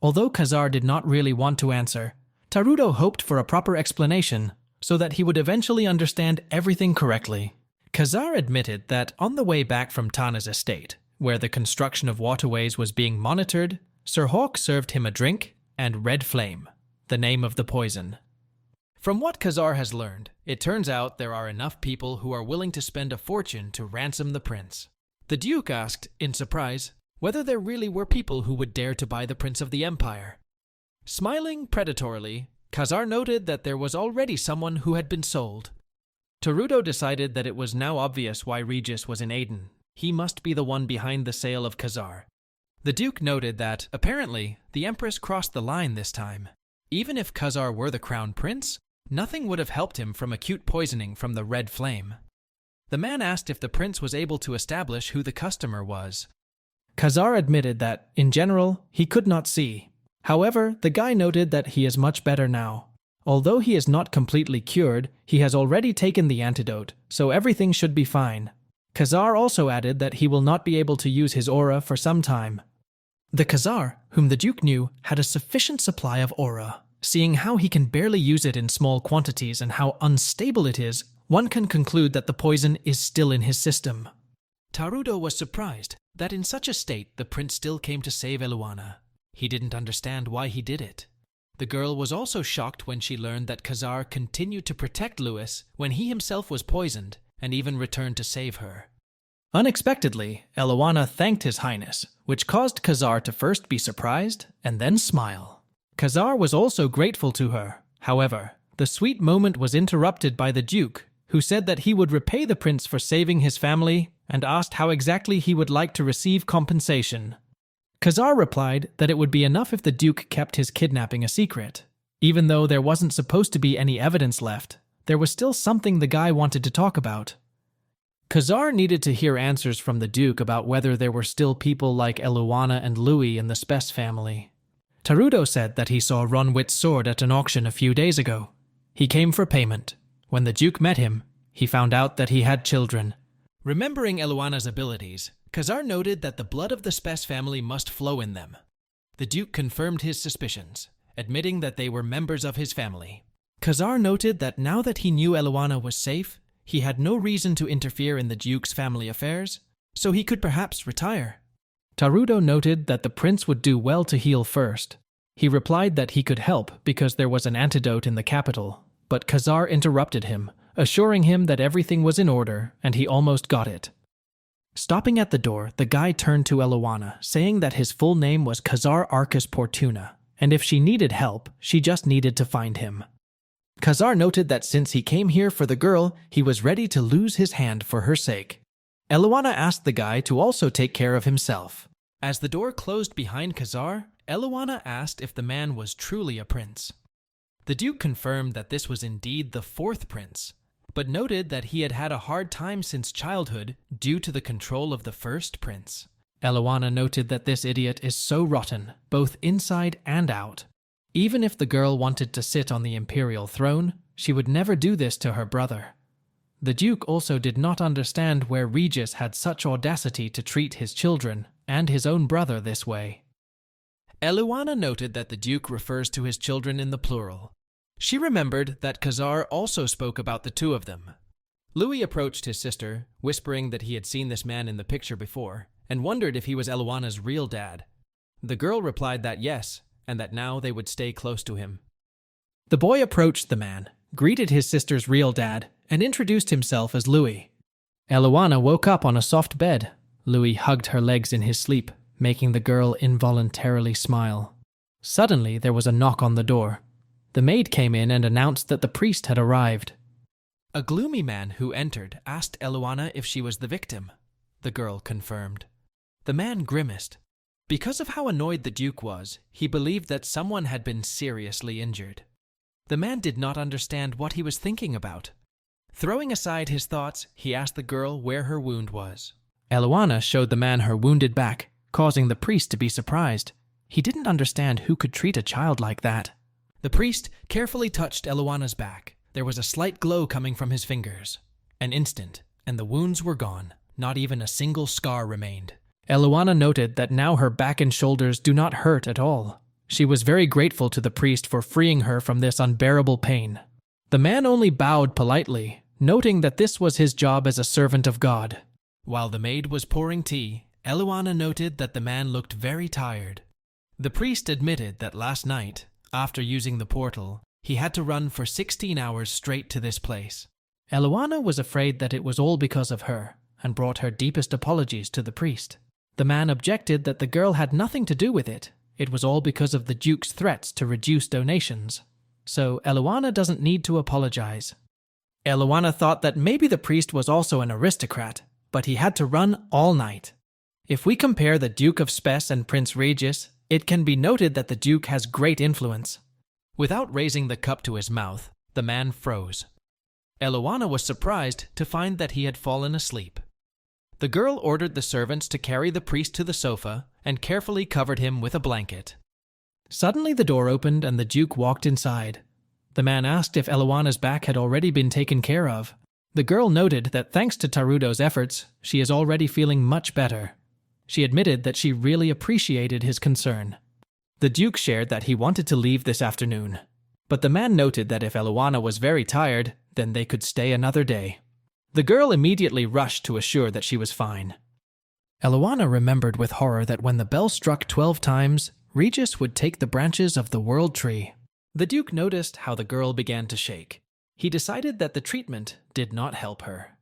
Although Khazar did not really want to answer, Taruto hoped for a proper explanation so that he would eventually understand everything correctly. Khazar admitted that on the way back from Tana's estate, where the construction of waterways was being monitored, Sir Hawk served him a drink and red flame, the name of the poison. From what Khazar has learned, it turns out there are enough people who are willing to spend a fortune to ransom the prince. The Duke asked, in surprise, whether there really were people who would dare to buy the Prince of the Empire. Smiling predatorily, Khazar noted that there was already someone who had been sold. Taruto decided that it was now obvious why Regis was in Aden. He must be the one behind the sale of Khazar. The Duke noted that, apparently, the Empress crossed the line this time. Even if Khazar were the crown prince, nothing would have helped him from acute poisoning from the red flame. The man asked if the prince was able to establish who the customer was. Khazar admitted that, in general, he could not see. However, the guy noted that he is much better now. Although he is not completely cured, he has already taken the antidote, so everything should be fine. Khazar also added that he will not be able to use his aura for some time. The Khazar, whom the Duke knew, had a sufficient supply of aura. Seeing how he can barely use it in small quantities and how unstable it is, one can conclude that the poison is still in his system. Taruto was surprised that in such a state the prince still came to save Eluana. He didn't understand why he did it. The girl was also shocked when she learned that Khazar continued to protect Louis when he himself was poisoned, and even returned to save her. Unexpectedly, Eluana thanked His Highness, which caused Khazar to first be surprised and then smile. Khazar was also grateful to her. However, the sweet moment was interrupted by the Duke, who said that he would repay the prince for saving his family and asked how exactly he would like to receive compensation. Khazar replied that it would be enough if the Duke kept his kidnapping a secret. Even though there wasn't supposed to be any evidence left, there was still something the guy wanted to talk about. Khazar needed to hear answers from the Duke about whether there were still people like Eluana and Louie in the Spess family. Taruto said that he saw Ronwit's sword at an auction a few days ago. He came for payment. When the Duke met him, he found out that he had children. Remembering Eluana's abilities, Khazar noted that the blood of the Spess family must flow in them. The Duke confirmed his suspicions, admitting that they were members of his family. Khazar noted that now that he knew Eluana was safe, he had no reason to interfere in the Duke's family affairs, so he could perhaps retire. Taruto noted that the prince would do well to heal first. He replied that he could help because there was an antidote in the capital, but Khazar interrupted him, assuring him that everything was in order and he almost got it. Stopping at the door, the guy turned to Eluana, saying that his full name was Khazar Arcus Portuna, and if she needed help, she just needed to find him. Khazar noted that since he came here for the girl, he was ready to lose his hand for her sake. Eluana asked the guy to also take care of himself. As the door closed behind Khazar, Eluana asked if the man was truly a prince. The Duke confirmed that this was indeed the fourth prince, but noted that he had had a hard time since childhood due to the control of the first prince. Eluana noted that this idiot is so rotten, both inside and out. Even if the girl wanted to sit on the imperial throne, she would never do this to her brother. The Duke also did not understand where Regis had such audacity to treat his children and his own brother this way. Eluana noted that the Duke refers to his children in the plural. She remembered that Khazar also spoke about the two of them. Louie approached his sister, whispering that he had seen this man in the picture before, and wondered if he was Eluana's real dad. The girl replied that yes, and that now they would stay close to him. The boy approached the man, greeted his sister's real dad, and introduced himself as Louie. Eluana woke up on a soft bed. Louie hugged her legs in his sleep, making the girl involuntarily smile. Suddenly, there was a knock on the door. The maid came in and announced that the priest had arrived. A gloomy man who entered asked Eluana if she was the victim. The girl confirmed. The man grimaced. Because of how annoyed the Duke was, he believed that someone had been seriously injured. The man did not understand what he was thinking about. Throwing aside his thoughts, he asked the girl where her wound was. Eluana showed the man her wounded back, causing the priest to be surprised. He didn't understand who could treat a child like that. The priest carefully touched Eluana's back. There was a slight glow coming from his fingers. An instant, and the wounds were gone. Not even a single scar remained. Eluana noted that now her back and shoulders do not hurt at all. She was very grateful to the priest for freeing her from this unbearable pain. The man only bowed politely, noting that this was his job as a servant of God. While the maid was pouring tea, Eluana noted that the man looked very tired. The priest admitted that last night, after using the portal, he had to run for 16 hours straight to this place. Eluana was afraid that it was all because of her, and brought her deepest apologies to the priest. The man objected that the girl had nothing to do with it. It was all because of the Duke's threats to reduce donations. So Eluana doesn't need to apologize. Eluana thought that maybe the priest was also an aristocrat, but he had to run all night. If we compare the Duke of Spes and Prince Regis, it can be noted that the Duke has great influence. Without raising the cup to his mouth, the man froze. Eluana was surprised to find that he had fallen asleep. The girl ordered the servants to carry the priest to the sofa and carefully covered him with a blanket. Suddenly the door opened and the Duke walked inside. The man asked if Eluana's back had already been taken care of. The girl noted that thanks to Tarudo's efforts, she is already feeling much better. She admitted that she really appreciated his concern. The Duke shared that he wanted to leave this afternoon, but the man noted that if Eluana was very tired, then they could stay another day. The girl immediately rushed to assure that she was fine. Eluana remembered with horror that when the bell struck 12 times, Regis would take the branches of the world tree. The Duke noticed how the girl began to shake. He decided that the treatment did not help her.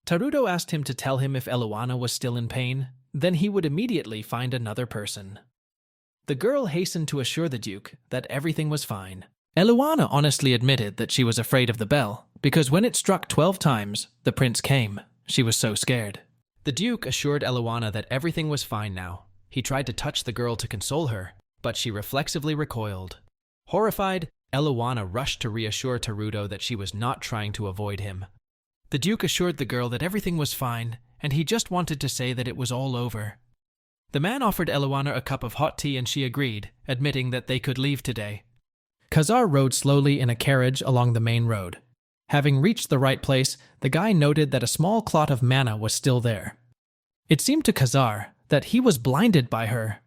Tarudo asked him to tell him if Eluana was still in pain, then he would immediately find another person. The girl hastened to assure the Duke that everything was fine. Eluana honestly admitted that she was afraid of the bell, because when it struck 12 times, the prince came. She was so scared. The Duke assured Eluana that everything was fine now. He tried to touch the girl to console her, but she reflexively recoiled. Horrified, Eluana rushed to reassure Tarudo that she was not trying to avoid him. The Duke assured the girl that everything was fine, and he just wanted to say that it was all over. The man offered Eluana a cup of hot tea and she agreed, admitting that they could leave today. Khazar rode slowly in a carriage along the main road. Having reached the right place, the guy noted that a small clot of mana was still there. It seemed to Khazar that he was blinded by her.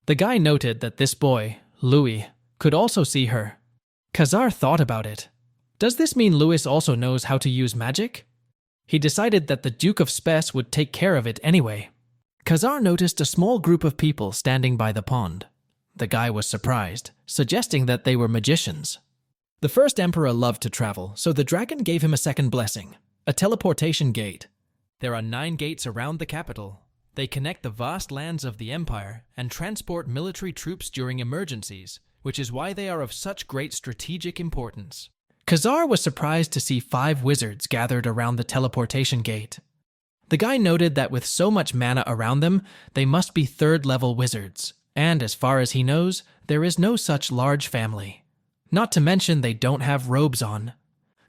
The guy noted that this boy, Louie, could also see her. Khazar thought about it. Does this mean Louis also knows how to use magic? He decided that the Duke of Spes would take care of it anyway. Khazar noticed a small group of people standing by the pond. The guy was surprised, suggesting that they were magicians. The first emperor loved to travel, so the dragon gave him a second blessing, a teleportation gate. There are 9 gates around the capital. They connect the vast lands of the empire and transport military troops during emergencies, which is why they are of such great strategic importance. Khazar was surprised to see 5 wizards gathered around the teleportation gate. The guy noted that with so much mana around them, they must be 3rd-level wizards, and as far as he knows, there is no such large family. Not to mention they don't have robes on.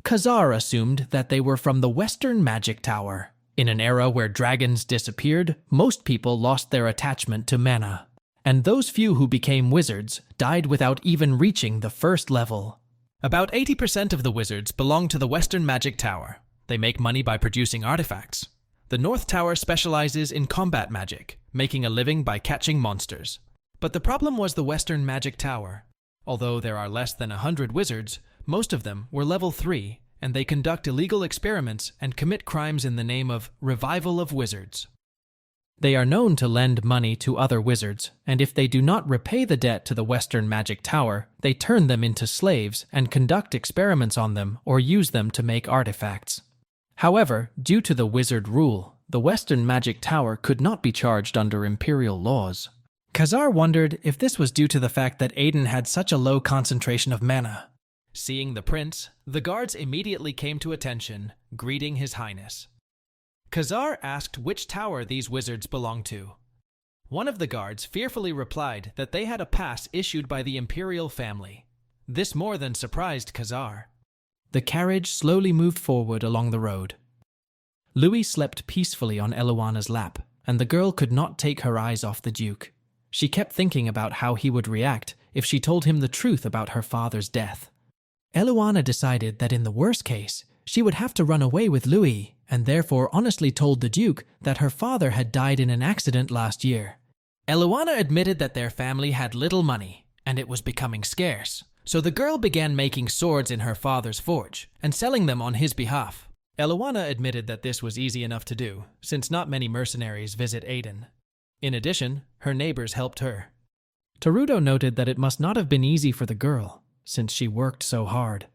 Khazar assumed that they were from the Western Magic Tower. In an era where dragons disappeared, most people lost their attachment to mana, and those few who became wizards died without even reaching the 1st level. About 80% of the wizards belong to the Western Magic Tower. They make money by producing artifacts. The North Tower specializes in combat magic, making a living by catching monsters. But the problem was the Western Magic Tower. Although there are less than 100 wizards, most of them were level 3, and they conduct illegal experiments and commit crimes in the name of revival of wizards. They are known to lend money to other wizards, and if they do not repay the debt to the Western Magic Tower, they turn them into slaves and conduct experiments on them or use them to make artifacts. However, due to the wizard rule, The Western Magic Tower could not be charged under imperial laws. Khazar wondered if this was due to the fact that Aiden had such a low concentration of mana. Seeing the prince, the guards immediately came to attention, greeting His Highness. Khazar asked which tower these wizards belonged to. One of the guards fearfully replied that they had a pass issued by the imperial family. This more than surprised Khazar. The carriage slowly moved forward along the road. Louie slept peacefully on Eluana's lap, and the girl could not take her eyes off the Duke. She kept thinking about how he would react if she told him the truth about her father's death. Eluana decided that in the worst case, she would have to run away with Louie, and therefore honestly told the Duke that her father had died in an accident last year. Eluana admitted that their family had little money, and it was becoming scarce, so the girl began making swords in her father's forge and selling them on his behalf. Eluana admitted that this was easy enough to do, since not many mercenaries visit Aiden. In addition, her neighbors helped her. Taruto noted that it must not have been easy for the girl, since she worked so hard.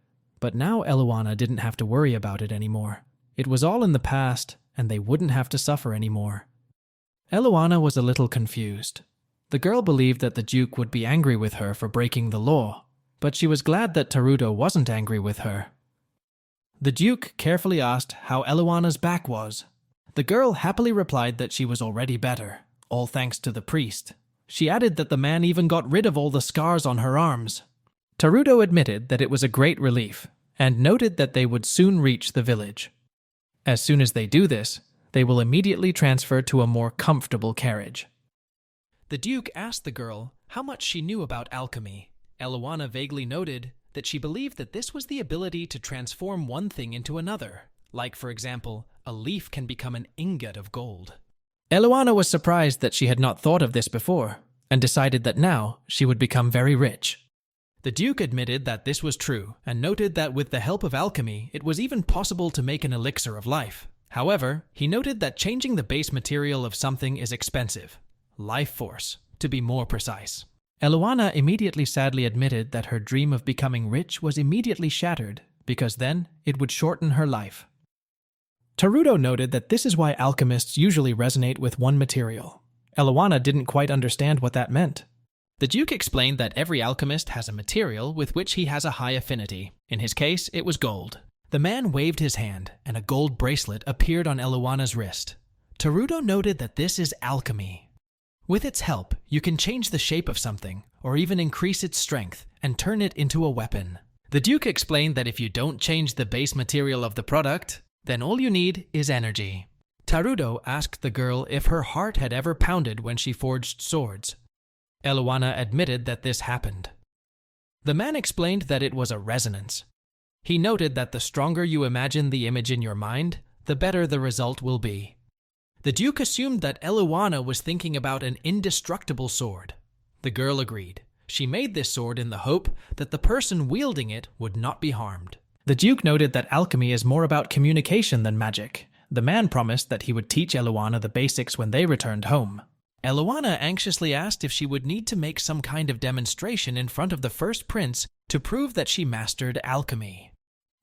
But now Eluana didn't have to worry about it anymore. It was all in the past, and they wouldn't have to suffer anymore. Eluana was a little confused. The girl believed that the Duke would be angry with her for breaking the law, but she was glad that Taruto wasn't angry with her. The Duke carefully asked how Eluana's back was. The girl happily replied that she was already better, all thanks to the priest. She added that the man even got rid of all the scars on her arms. Taruto admitted that it was a great relief, and noted that they would soon reach the village. As soon as they do this, they will immediately transfer to a more comfortable carriage. The Duke asked the girl how much she knew about alchemy. Eluana vaguely noted that she believed that this was the ability to transform one thing into another, like, for example, a leaf can become an ingot of gold. Eluana was surprised that she had not thought of this before, and decided that now she would become very rich. The Duke admitted that this was true, and noted that with the help of alchemy, it was even possible to make an elixir of life. However, he noted that changing the base material of something is expensive. Life force, to be more precise. Eluana immediately sadly admitted that her dream of becoming rich was immediately shattered, because then it would shorten her life. Taruto noted that this is why alchemists usually resonate with one material. Eluana didn't quite understand what that meant. The Duke explained that every alchemist has a material with which he has a high affinity. In his case, it was gold. The man waved his hand, and a gold bracelet appeared on Eluana's wrist. Taruto noted that this is alchemy. With its help, you can change the shape of something, or even increase its strength, and turn it into a weapon. The Duke explained that if you don't change the base material of the product, then all you need is energy. Taruto asked the girl if her heart had ever pounded when she forged swords. Eluana admitted that this happened. The man explained that it was a resonance. He noted that the stronger you imagine the image in your mind, the better the result will be. The Duke assumed that Eluana was thinking about an indestructible sword. The girl agreed. She made this sword in the hope that the person wielding it would not be harmed. The Duke noted that alchemy is more about communication than magic. The man promised that he would teach Eluana the basics when they returned home. Eluana anxiously asked if she would need to make some kind of demonstration in front of the first prince to prove that she mastered alchemy.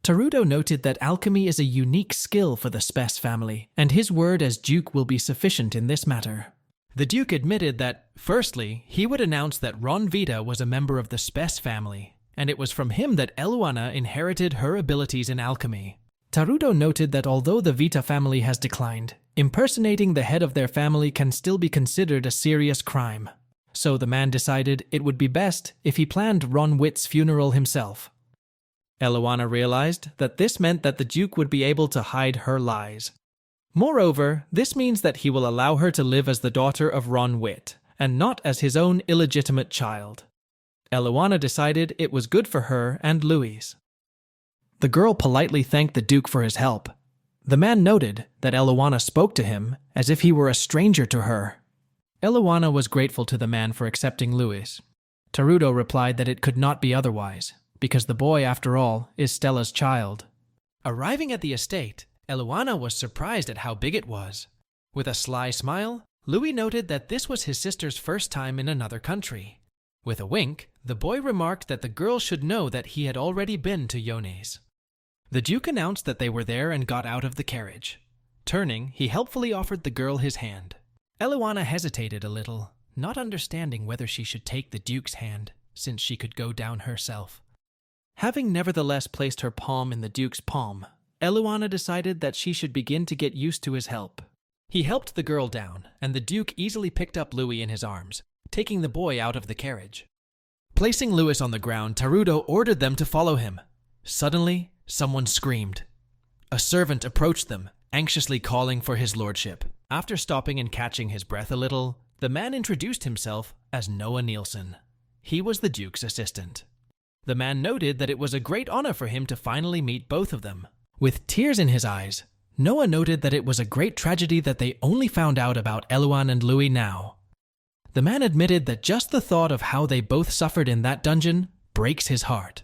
Taruto noted that alchemy is a unique skill for the Spes family, and his word as Duke will be sufficient in this matter. The Duke admitted that, firstly, he would announce that Ron Vita was a member of the Spes family, and it was from him that Eluana inherited her abilities in alchemy. Taruto noted that although the Vita family has declined, impersonating the head of their family can still be considered a serious crime. So the man decided it would be best if he planned Ron Witt's funeral himself. Eluana realized that this meant that the Duke would be able to hide her lies. Moreover, this means that he will allow her to live as the daughter of Ron Witt, and not as his own illegitimate child. Eluana decided it was good for her and Louie's. The girl politely thanked the Duke for his help. The man noted that Eluana spoke to him as if he were a stranger to her. Eluana was grateful to the man for accepting Louie. Taruto replied that it could not be otherwise, because the boy, after all, is Stella's child. Arriving at the estate, Eluana was surprised at how big it was. With a sly smile, Louie noted that this was his sister's first time in another country. With a wink, the boy remarked that the girl should know that he had already been to Yone's. The Duke announced that they were there and got out of the carriage. Turning, he helpfully offered the girl his hand. Eluana hesitated a little, not understanding whether she should take the Duke's hand, since she could go down herself. Having nevertheless placed her palm in the Duke's palm, Eluana decided that she should begin to get used to his help. He helped the girl down, and the Duke easily picked up Louie in his arms, taking the boy out of the carriage. Placing Louis on the ground, Taruto ordered them to follow him. Suddenly, someone screamed. A servant approached them, anxiously calling for his lordship. After stopping and catching his breath a little, the man introduced himself as Noah Nielsen. He was the Duke's assistant. The man noted that it was a great honor for him to finally meet both of them. With tears in his eyes, Noah noted that it was a great tragedy that they only found out about Eluan and Louie now. The man admitted that just the thought of how they both suffered in that dungeon breaks his heart.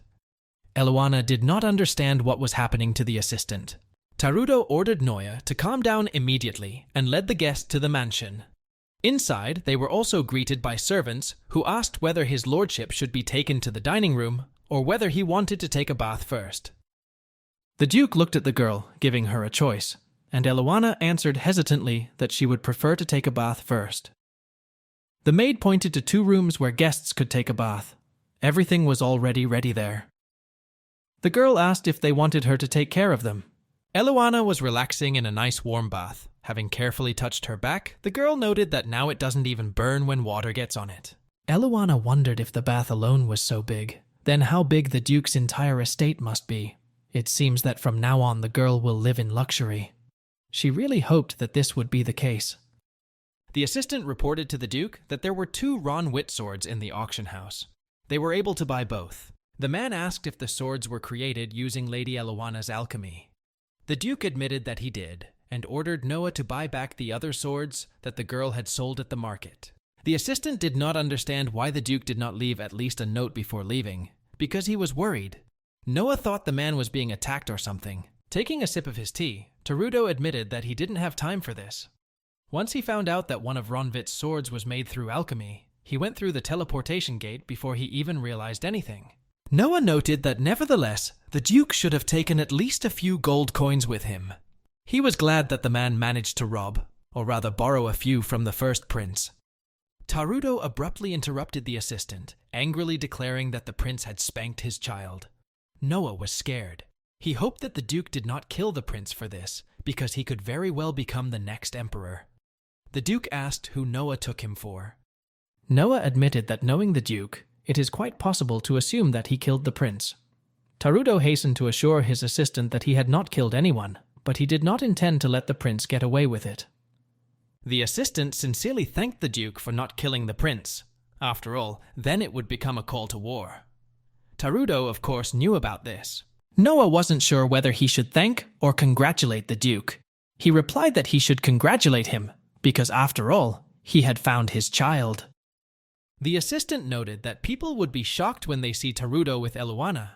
Eluana did not understand what was happening to the assistant. Taruto ordered Noah to calm down immediately and led the guests to the mansion. Inside, they were also greeted by servants who asked whether his lordship should be taken to the dining room or whether he wanted to take a bath first. The Duke looked at the girl, giving her a choice, and Eluana answered hesitantly that she would prefer to take a bath first. The maid pointed to 2 rooms where guests could take a bath. Everything was already ready there. The girl asked if they wanted her to take care of them. Eluana was relaxing in a nice warm bath. Having carefully touched her back, the girl noted that now it doesn't even burn when water gets on it. Eluana wondered if the bath alone was so big, then how big the Duke's entire estate must be. It seems that from now on the girl will live in luxury. She really hoped that this would be the case. The assistant reported to the Duke that there were 2 Ron Witt swords in the auction house. They were able to buy both. The man asked if the swords were created using Lady Eluana's alchemy. The Duke admitted that he did, and ordered Noah to buy back the other swords that the girl had sold at the market. The assistant did not understand why the Duke did not leave at least a note before leaving, because he was worried. Noah thought the man was being attacked or something. Taking a sip of his tea, Taruto admitted that he didn't have time for this. Once he found out that one of Ron Witt's swords was made through alchemy, he went through the teleportation gate before he even realized anything. Noah noted that nevertheless, the Duke should have taken at least a few gold coins with him. He was glad that the man managed to rob, or rather borrow a few from the first prince. Taruto abruptly interrupted the assistant, angrily declaring that the prince had spanked his child. Noah was scared. He hoped that the Duke did not kill the prince for this, because he could very well become the next emperor. The Duke asked who Noah took him for. Noah admitted that knowing the Duke, it is quite possible to assume that he killed the prince. Taruto hastened to assure his assistant that he had not killed anyone, but he did not intend to let the prince get away with it. The assistant sincerely thanked the Duke for not killing the prince. After all, then it would become a call to war. Taruto, of course, knew about this. Noah wasn't sure whether he should thank or congratulate the Duke. He replied that he should congratulate him, because after all, he had found his child. The assistant noted that people would be shocked when they see Taruto with Eluana.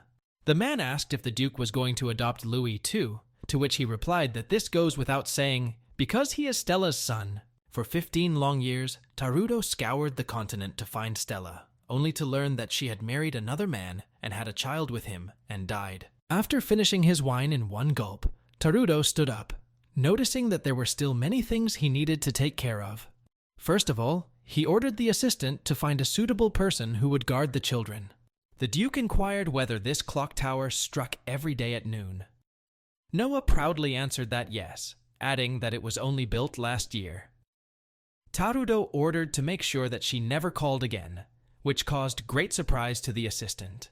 The man asked if the Duke was going to adopt Louie too, to which he replied that this goes without saying, because he is Stella's son. For 15 long years, Taruto scoured the continent to find Stella, only to learn that she had married another man and had a child with him and died. After finishing his wine in one gulp, Taruto stood up, noticing that there were still many things he needed to take care of. First of all, he ordered the assistant to find a suitable person who would guard the children. The Duke inquired whether this clock tower struck every day at noon. Noah proudly answered that yes, adding that it was only built last year. Taruto ordered to make sure that she never called again, which caused great surprise to the assistant.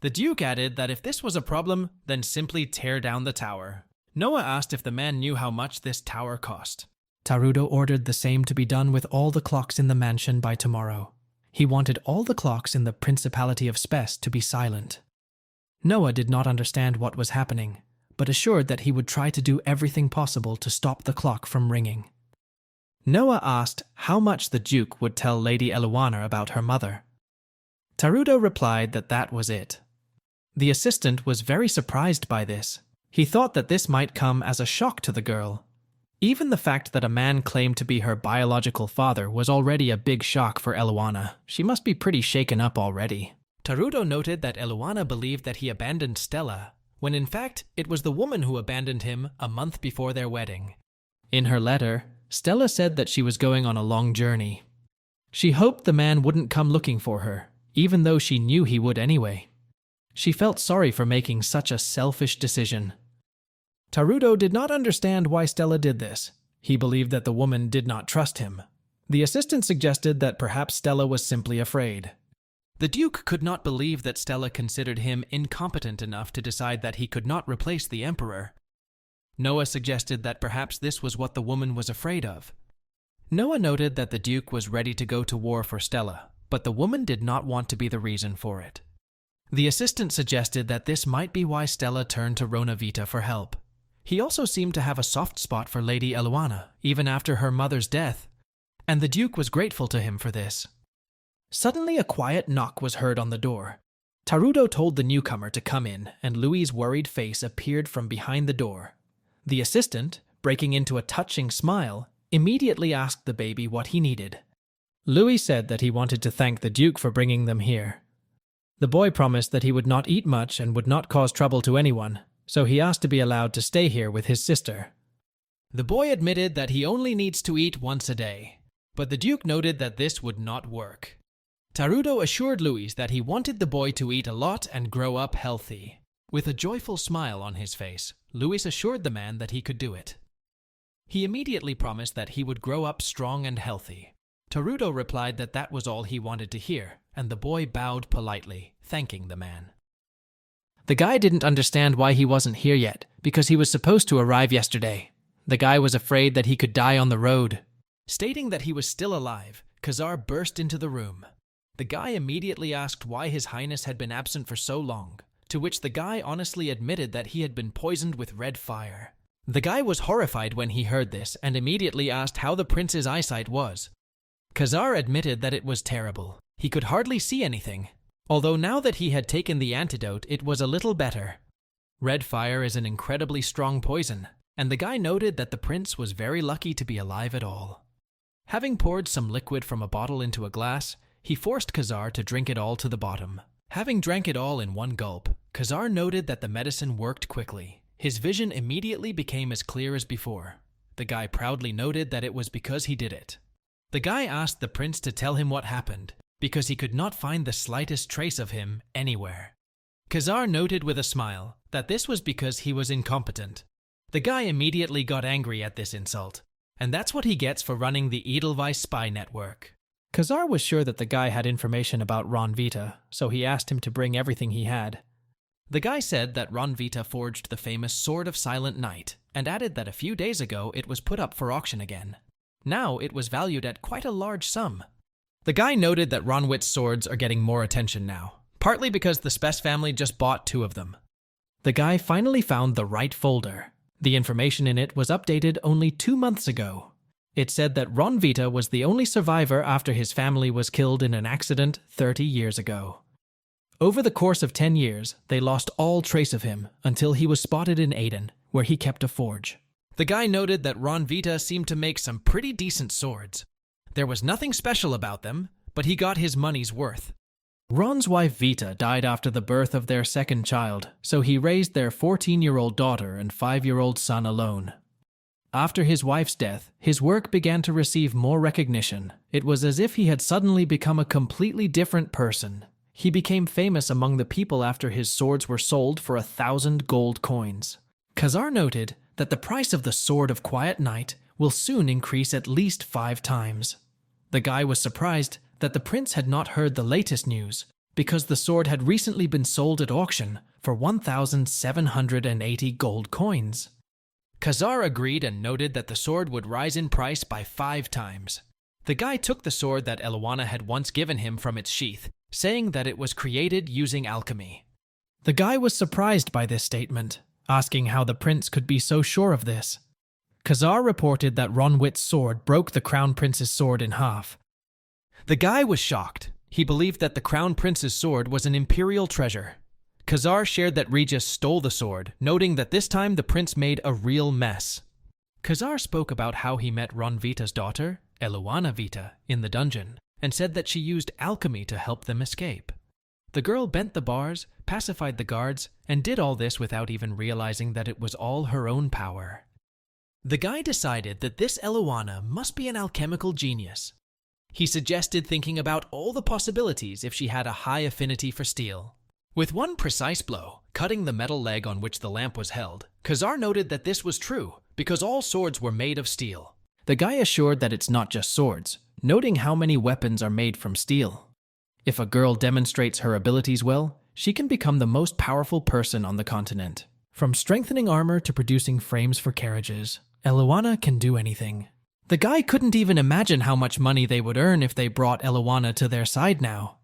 The Duke added that if this was a problem, then simply tear down the tower. Noah asked if the man knew how much this tower cost. Taruto ordered the same to be done with all the clocks in the mansion by tomorrow. He wanted all the clocks in the Principality of Spes to be silent. Noah did not understand what was happening, but assured that he would try to do everything possible to stop the clock from ringing. Noah asked how much the Duke would tell Lady Eluana about her mother. Taruto replied that that was it. The assistant was very surprised by this. He thought that this might come as a shock to the girl. Even the fact that a man claimed to be her biological father was already a big shock for Eluana. She must be pretty shaken up already. Taruto noted that Eluana believed that he abandoned Stella, when in fact it was the woman who abandoned him a month before their wedding. In her letter, Stella said that she was going on a long journey. She hoped the man wouldn't come looking for her, even though she knew he would anyway. She felt sorry for making such a selfish decision. Taruto did not understand why Stella did this. He believed that the woman did not trust him. The assistant suggested that perhaps Stella was simply afraid. The Duke could not believe that Stella considered him incompetent enough to decide that he could not replace the Emperor. Noah suggested that perhaps this was what the woman was afraid of. Noah noted that the Duke was ready to go to war for Stella, but the woman did not want to be the reason for it. The assistant suggested that this might be why Stella turned to Ronavita for help. He also seemed to have a soft spot for Lady Eluana, even after her mother's death, and the Duke was grateful to him for this. Suddenly a quiet knock was heard on the door. Taruto told the newcomer to come in, and Louie's worried face appeared from behind the door. The assistant, breaking into a touching smile, immediately asked the baby what he needed. Louie said that he wanted to thank the Duke for bringing them here. The boy promised that he would not eat much and would not cause trouble to anyone, so he asked to be allowed to stay here with his sister. The boy admitted that he only needs to eat once a day, but the Duke noted that this would not work. Taruto assured Louie that he wanted the boy to eat a lot and grow up healthy. With a joyful smile on his face, Louie assured the man that he could do it. He immediately promised that he would grow up strong and healthy. Taruto replied that that was all he wanted to hear, and the boy bowed politely, thanking the man. The guy didn't understand why he wasn't here yet, because he was supposed to arrive yesterday. The guy was afraid that he could die on the road. Stating that he was still alive, Khazar burst into the room. The guy immediately asked why His Highness had been absent for so long, to which the guy honestly admitted that he had been poisoned with red fire. The guy was horrified when he heard this and immediately asked how the prince's eyesight was. Khazar admitted that it was terrible. He could hardly see anything, although now that he had taken the antidote, it was a little better. Red fire is an incredibly strong poison, and the guy noted that the prince was very lucky to be alive at all. Having poured some liquid from a bottle into a glass, he forced Khazar to drink it all to the bottom. Having drank it all in one gulp, Khazar noted that the medicine worked quickly. His vision immediately became as clear as before. The guy proudly noted that it was because he did it. The guy asked the prince to tell him what happened, because he could not find the slightest trace of him anywhere. Khazar noted with a smile that this was because he was incompetent. The guy immediately got angry at this insult, and that's what he gets for running the Edelweiss spy network. Khazar was sure that the guy had information about Ronvita, so he asked him to bring everything he had. The guy said that Ronvita forged the famous Sword of Silent Night, and added that a few days ago it was put up for auction again. Now it was valued at quite a large sum. The guy noted that Ronwit's swords are getting more attention now, partly because the Spess family just bought 2 of them. The guy finally found the right folder. The information in it was updated only 2 months ago. It said that Ronvita was the only survivor after his family was killed in an accident 30 years ago. Over the course of 10 years, they lost all trace of him until he was spotted in Aden, where he kept a forge. The guy noted that Ronvita seemed to make some pretty decent swords. There was nothing special about them, but he got his money's worth. Ron's wife Vita died after the birth of their second child, so he raised their 14-year-old daughter and 5-year-old son alone. After his wife's death, his work began to receive more recognition. It was as if he had suddenly become a completely different person. He became famous among the people after his swords were sold for 1,000 gold coins. Khazar noted that the price of the Sword of Quiet Night will soon increase at least 5 times. The guy was surprised that the prince had not heard the latest news, because the sword had recently been sold at auction for 1,780 gold coins. Khazar agreed and noted that the sword would rise in price by 5 times. The guy took the sword that Eluana had once given him from its sheath, saying that it was created using alchemy. The guy was surprised by this statement, asking how the prince could be so sure of this. Khazar reported that Ronwit's sword broke the Crown Prince's sword in half. The guy was shocked. He believed that the Crown Prince's sword was an imperial treasure. Khazar shared that Regis stole the sword, noting that this time the prince made a real mess. Khazar spoke about how he met Ronvita's daughter, Eluana Vita, in the dungeon, and said that she used alchemy to help them escape. The girl bent the bars, pacified the guards, and did all this without even realizing that it was all her own power. The guy decided that this Eloana must be an alchemical genius. He suggested thinking about all the possibilities if she had a high affinity for steel. With one precise blow, cutting the metal leg on which the lamp was held, Khazar noted that this was true because all swords were made of steel. The guy assured that it's not just swords, noting how many weapons are made from steel. If a girl demonstrates her abilities well, she can become the most powerful person on the continent. From strengthening armor to producing frames for carriages, Eloana can do anything. The guy couldn't even imagine how much money they would earn if they brought Eloana to their side now.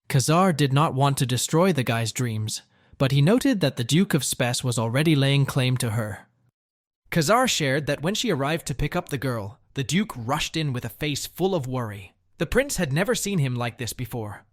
Khazar did not want to destroy the guy's dreams, but he noted that the Duke of Spes was already laying claim to her. Khazar shared that when she arrived to pick up the girl, the Duke rushed in with a face full of worry. The prince had never seen him like this before.